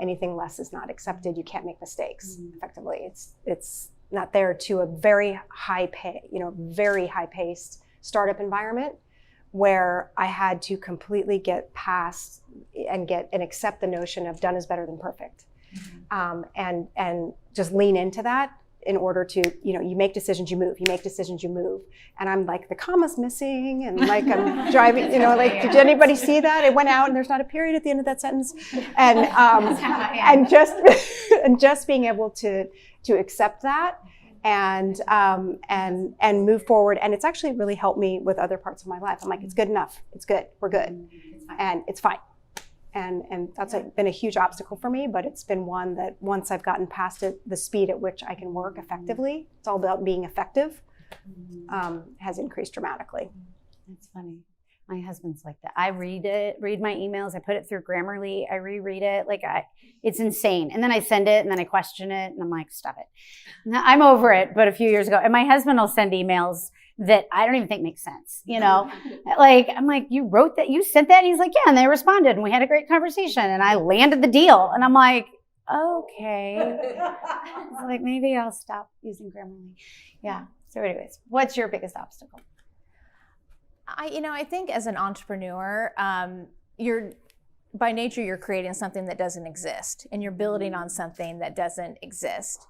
Anything less is not accepted. You can't make mistakes effectively. It's not there, to a very high paced startup environment where I had to completely get past and accept the notion of done is better than perfect. And just lean into that in order to, you make decisions, you move, And I'm like, the comma's missing, and like I'm driving, did anybody see that? It went out and there's not a period at the end of that sentence. And just being able to accept that and move forward. And it's actually really helped me with other parts of my life. I'm like, it's good enough. It's good. We're good. And it's fine. And that's been a huge obstacle for me, but it's been one that once I've gotten past it, the speed at which I can work effectively, it's all about being effective, has increased dramatically. That's funny. My husband's like that. I read my emails, I put it through Grammarly, I reread it, it's insane. And then I send it and then I question it and I'm like, stop it. I'm over it, but a few years ago, and my husband will send emails that I don't even think make sense, Like, I'm like, you wrote that, you sent that? And he's like, yeah, and they responded and we had a great conversation and I landed the deal. And I'm like, okay. It's like, maybe I'll stop using Grammarly. Yeah. So anyways, what's your biggest obstacle? I think as an entrepreneur, by nature, you're creating something that doesn't exist and you're building on something that doesn't exist.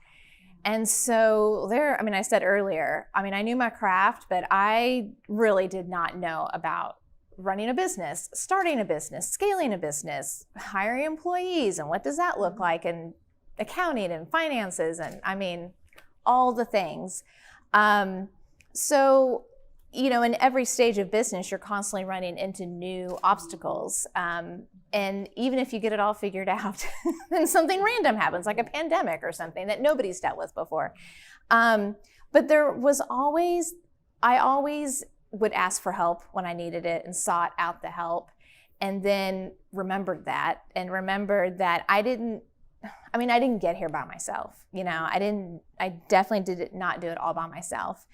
And so I said earlier, I knew my craft, but I really did not know about running a business, starting a business, scaling a business, hiring employees, and what does that look like, and accounting and finances, and all the things. So, in every stage of business, you're constantly running into new obstacles. And even if you get it all figured out, then something random happens, like a pandemic or something that nobody's dealt with before. But I always would ask for help when I needed it and sought out the help, and then remembered that I didn't get here by myself. I definitely did not do it all by myself.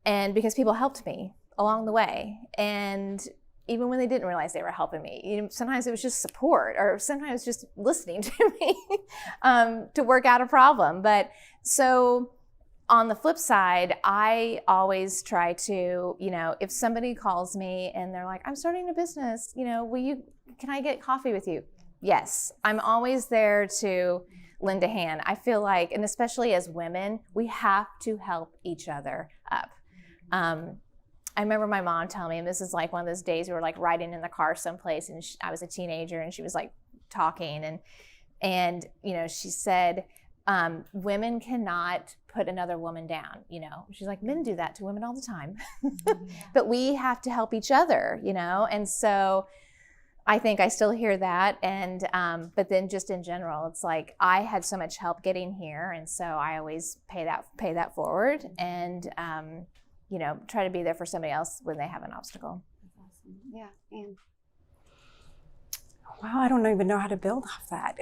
And because people helped me along the way, and even when they didn't realize they were helping me, sometimes it was just support, or sometimes just listening to me to work out a problem. But so on the flip side, I always try to, if somebody calls me and they're like, I'm starting a business, can I get coffee with you? Yes, I'm always there to lend a hand. I feel like, and especially as women, we have to help each other up. I remember my mom telling me, and this is like one of those days we were like riding in the car someplace, and I was a teenager, and she was like talking, and she said, women cannot put another woman down. She's like, men do that to women all the time, but we have to help each other. And so I think I still hear that, and but then just in general, it's like I had so much help getting here, and so I always pay that forward, and try to be there for somebody else when they have an obstacle. That's awesome. Yeah. And Well, I don't even know how to build off that.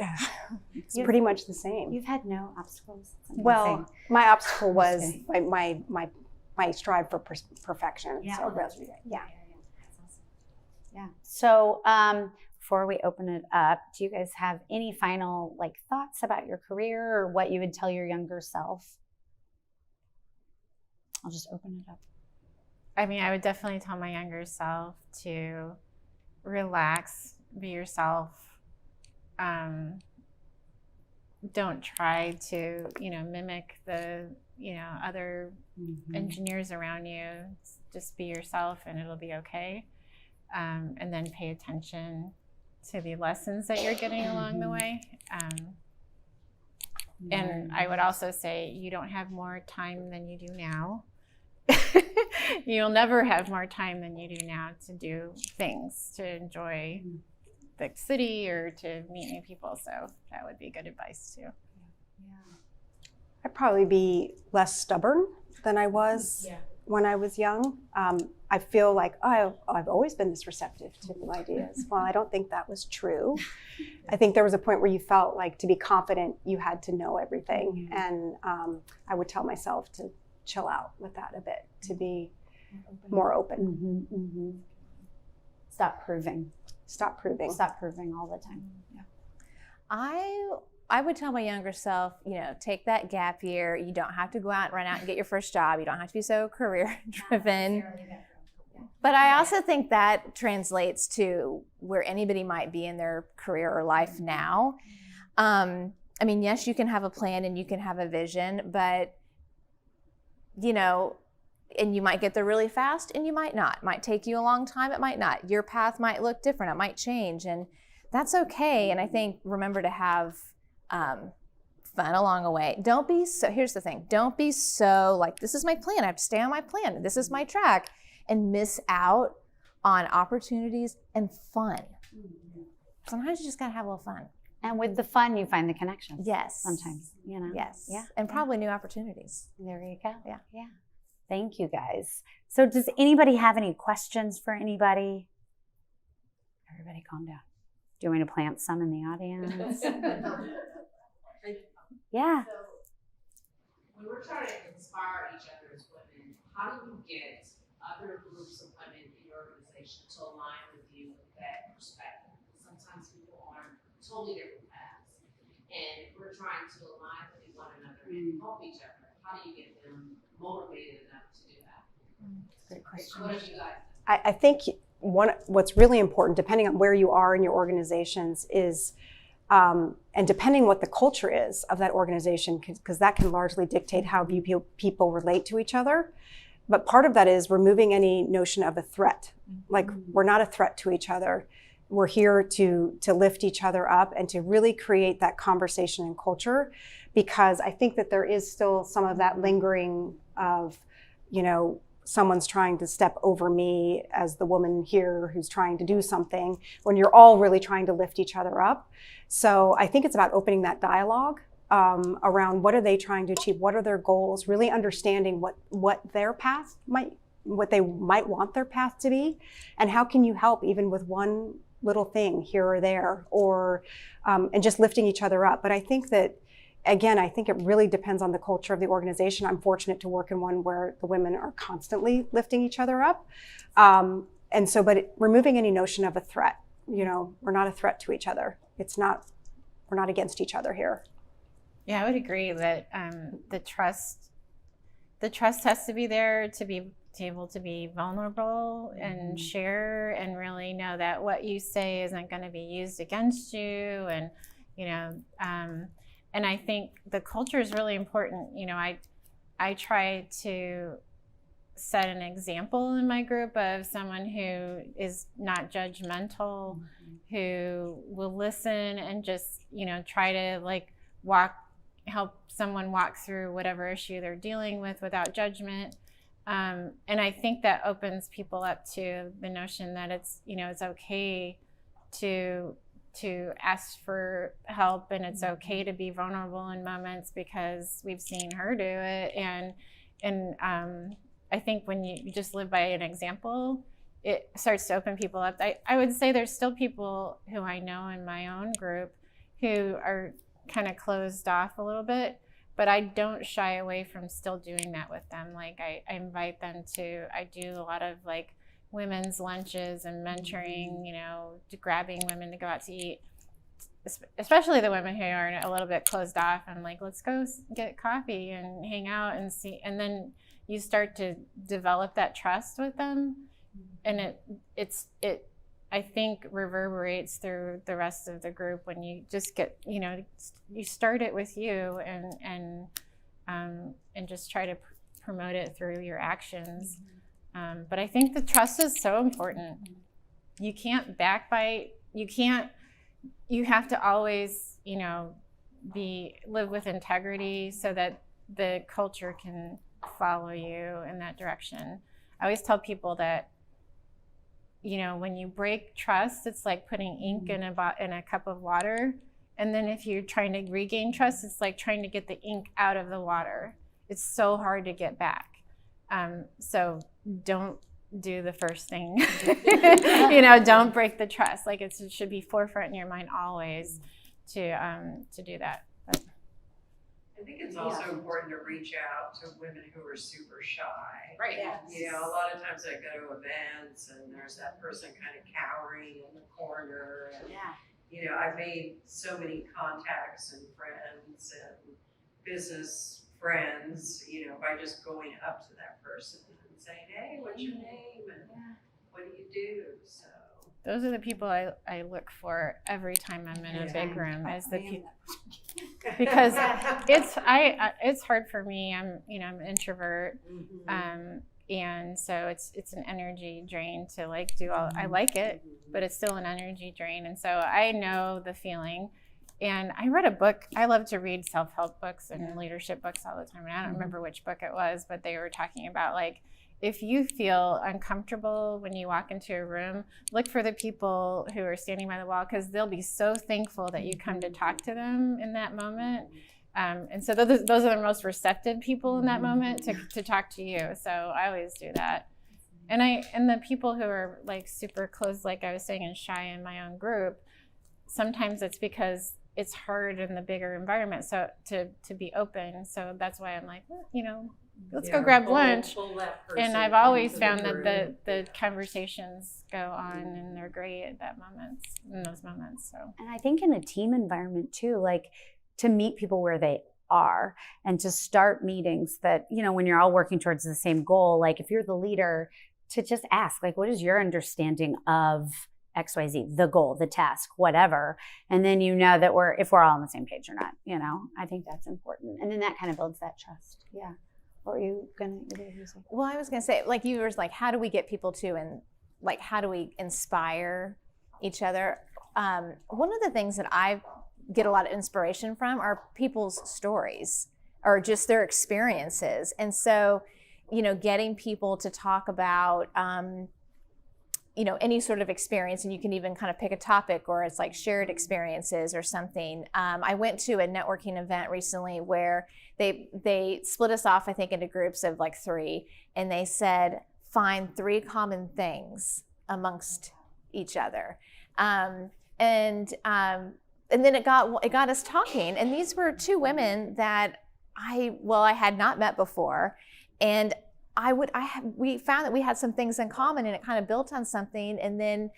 It's pretty much the same. You've had no obstacles. Well, my obstacle was kidding. my strive for perfection. Yeah, So that's really, right. yeah. That's awesome. Yeah. So before we open it up, do you guys have any final like thoughts about your career or what you would tell your younger self? I'll just open it up. I mean, I would definitely tell my younger self to relax, be yourself. Don't try to, mimic the, other engineers around you. Just be yourself and it'll be okay. And then pay attention to the lessons that you're getting along the way. And I would also say you don't have more time than you do now. You'll never have more time than you do now to do things, to enjoy the city or to meet new people. So that would be good advice too. I'd probably be less stubborn than I was when I was young. I feel like I've always been this receptive to new ideas. Well, I don't think that was true. I think there was a point where you felt like to be confident, you had to know everything. And I would tell myself to chill out with that a bit, to be more open. Stop proving. Stop proving. Stop proving all the time. Yeah. I would tell my younger self, take that gap year. You don't have to go out and run out and get your first job. You don't have to be so career driven. But I also think that translates to where anybody might be in their career or life now. I mean, yes, you can have a plan and you can have a vision, but and you might get there really fast and you might not. It might take you a long time, it might not. Your path might look different, it might change, and that's okay. And I think remember to have fun along the way. Here's the thing, don't be so like, this is my plan, I have to stay on my plan, this is my track, and miss out on opportunities and fun. Sometimes you just gotta have a little fun. And with the fun, you find the connections. Yes. Sometimes, Yes. Yeah. And probably new opportunities. There you go. Yeah. Yeah. Thank you, guys. So does anybody have any questions for anybody? Everybody calm down. Do you want me to plant some in the audience? Yeah. So when we're trying to inspire each other as women, how do you get other groups of women in your organization to align with you with that perspective? Sometimes people are totally different paths, and we're trying to align with one another and help each other. How do you get them motivated enough to do that? Great question. What have you guys done? I think what's really important, depending on where you are in your organizations, is and depending what the culture is of that organization, because that can largely dictate how people relate to each other. But part of that is removing any notion of a threat. Like, we're not a threat to each other. We're here to lift each other up and to really create that conversation and culture, because I think that there is still some of that lingering of, someone's trying to step over me as the woman here who's trying to do something, when you're all really trying to lift each other up. So I think it's about opening that dialogue around what are they trying to achieve, what are their goals, really understanding what their path what they might want their path to be, and how can you help even with one little thing here or there, or and just lifting each other up. But I think that, again, I think it really depends on the culture of the organization. I'm fortunate to work in one where the women are constantly lifting each other up. But removing any notion of a threat, we're not a threat to each other. We're not against each other here. Yeah, I would agree that the trust has to be there to be able to be vulnerable and share and really know that what you say isn't going to be used against you. And, and I think the culture is really important. I try to set an example in my group of someone who is not judgmental, who will listen and just, try to help someone walk through whatever issue they're dealing with without judgment. And I think that opens people up to the notion that it's okay to ask for help, and it's okay to be vulnerable in moments, because we've seen her do it. And I think when you just live by an example, it starts to open people up. I would say there's still people who I know in my own group who are kind of closed off a little bit, but I don't shy away from still doing that with them. Like I invite them to, I do a lot of like women's lunches and mentoring, you know, to grabbing women to go out to eat, especially the women who are a little bit closed off. I'm like, let's go get coffee and hang out and see. And then you start to develop that trust with them. And it I think reverberates through the rest of the group when you just get, you know, you start it with you and just try to promote it through your actions. But I think the trust is so important. You can't backbite. You have to always, you know, live with integrity so that the culture can follow you in that direction. I always tell people that, you know, when you break trust, it's like putting ink in a cup of water. And then if you're trying to regain trust, it's like trying to get the ink out of the water. It's so hard to get back. So don't do the first thing. You know, don't break the trust. Like it should be forefront in your mind always to do that. But I think it's also important to reach out to women who are super shy. Right. You know, a lot of times I go to events and there's that person kind of cowering in the corner. And, you know, I've made so many contacts and friends and business friends, you know, by just going up to that person and saying, hey, what's your name and what do you do? So those are the people I look for every time I'm in a big room, is the people. Because it's hard for me. I'm an introvert, and so it's an energy drain to like do all. I like it, but it's still an energy drain, and so I know the feeling. And I read a book. I love to read self-help books and leadership books all the time. And I don't remember which book it was, but they were talking about like, if you feel uncomfortable when you walk into a room, look for the people who are standing by the wall, because they'll be so thankful that you come to talk to them in that moment. And so those are the most receptive people in that moment to talk to you. So I always do that. And the people who are like super closed, like I was saying, and shy in my own group, sometimes it's because it's hard in the bigger environment. So to be open. So that's why I'm like, well, you know, let's go grab lunch. And I've always found that the conversations go on and they're great at in those moments. So, and I think in a team environment too, like to meet people where they are and to start meetings that, you know, when you're all working towards the same goal, like if you're the leader, to just ask, like, what is your understanding of XYZ, the goal, the task, whatever. And then you know that if we're all on the same page or not, you know, I think that's important. And then that kind of builds that trust. Yeah. Or are you going to say? Well, I was going to say, like you were like, how do we get people to, and like, how do we inspire each other? One of the things that I get a lot of inspiration from are people's stories or just their experiences. And so, you know, getting people to talk about, you know, any sort of experience, and you can even kind of pick a topic, or it's like shared experiences or something. I went to a networking event recently where they split us off, I think, into groups of like 3, and they said, find 3 common things amongst each other. And then it got us talking, and these were 2 women that I had not met before, and we found that we had some things in common, and it kind of built on something. And then,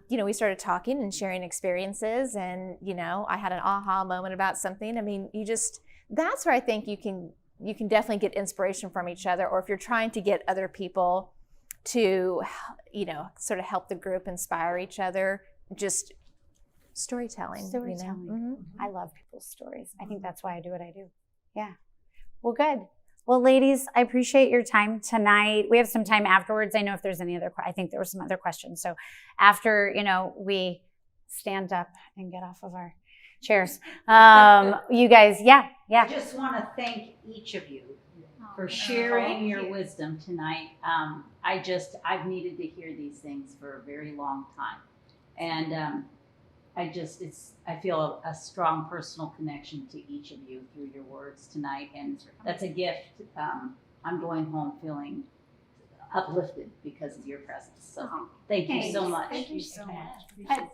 you know, we started talking and sharing experiences, and, you know, I had an aha moment about something. I mean, that's where I think you can definitely get inspiration from each other. Or if you're trying to get other people to, you know, sort of help the group inspire each other, just storytelling. You know? Mm-hmm. I love people's stories. I think that's why I do what I do. Yeah. Well, good. Well, ladies, I appreciate your time tonight. We have some time afterwards. I know if there's any other, I think there were some other questions. So after, you know, we stand up and get off of our chairs, you guys, yeah. I just want to thank each of you for sharing your wisdom tonight. I've needed to hear these things for a very long time. And I feel a strong personal connection to each of you through your words tonight, and that's a gift. I'm going home feeling uplifted because of your presence. So thank you so much. Thank you so much.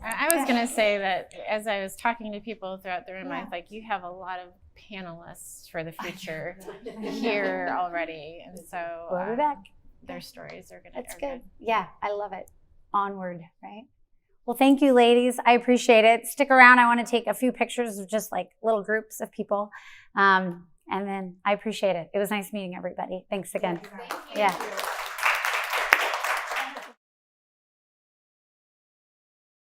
I was going to say that as I was talking to people throughout the room, I was like, you have a lot of panelists for the future here already. And so We'll be back. their stories are going to That's good. Yeah, I love it. Onward, right? Well, thank you, ladies. I appreciate it. Stick around. I want to take a few pictures of just like little groups of people. And then I appreciate it. It was nice meeting everybody. Thanks again. Thank you. Yeah.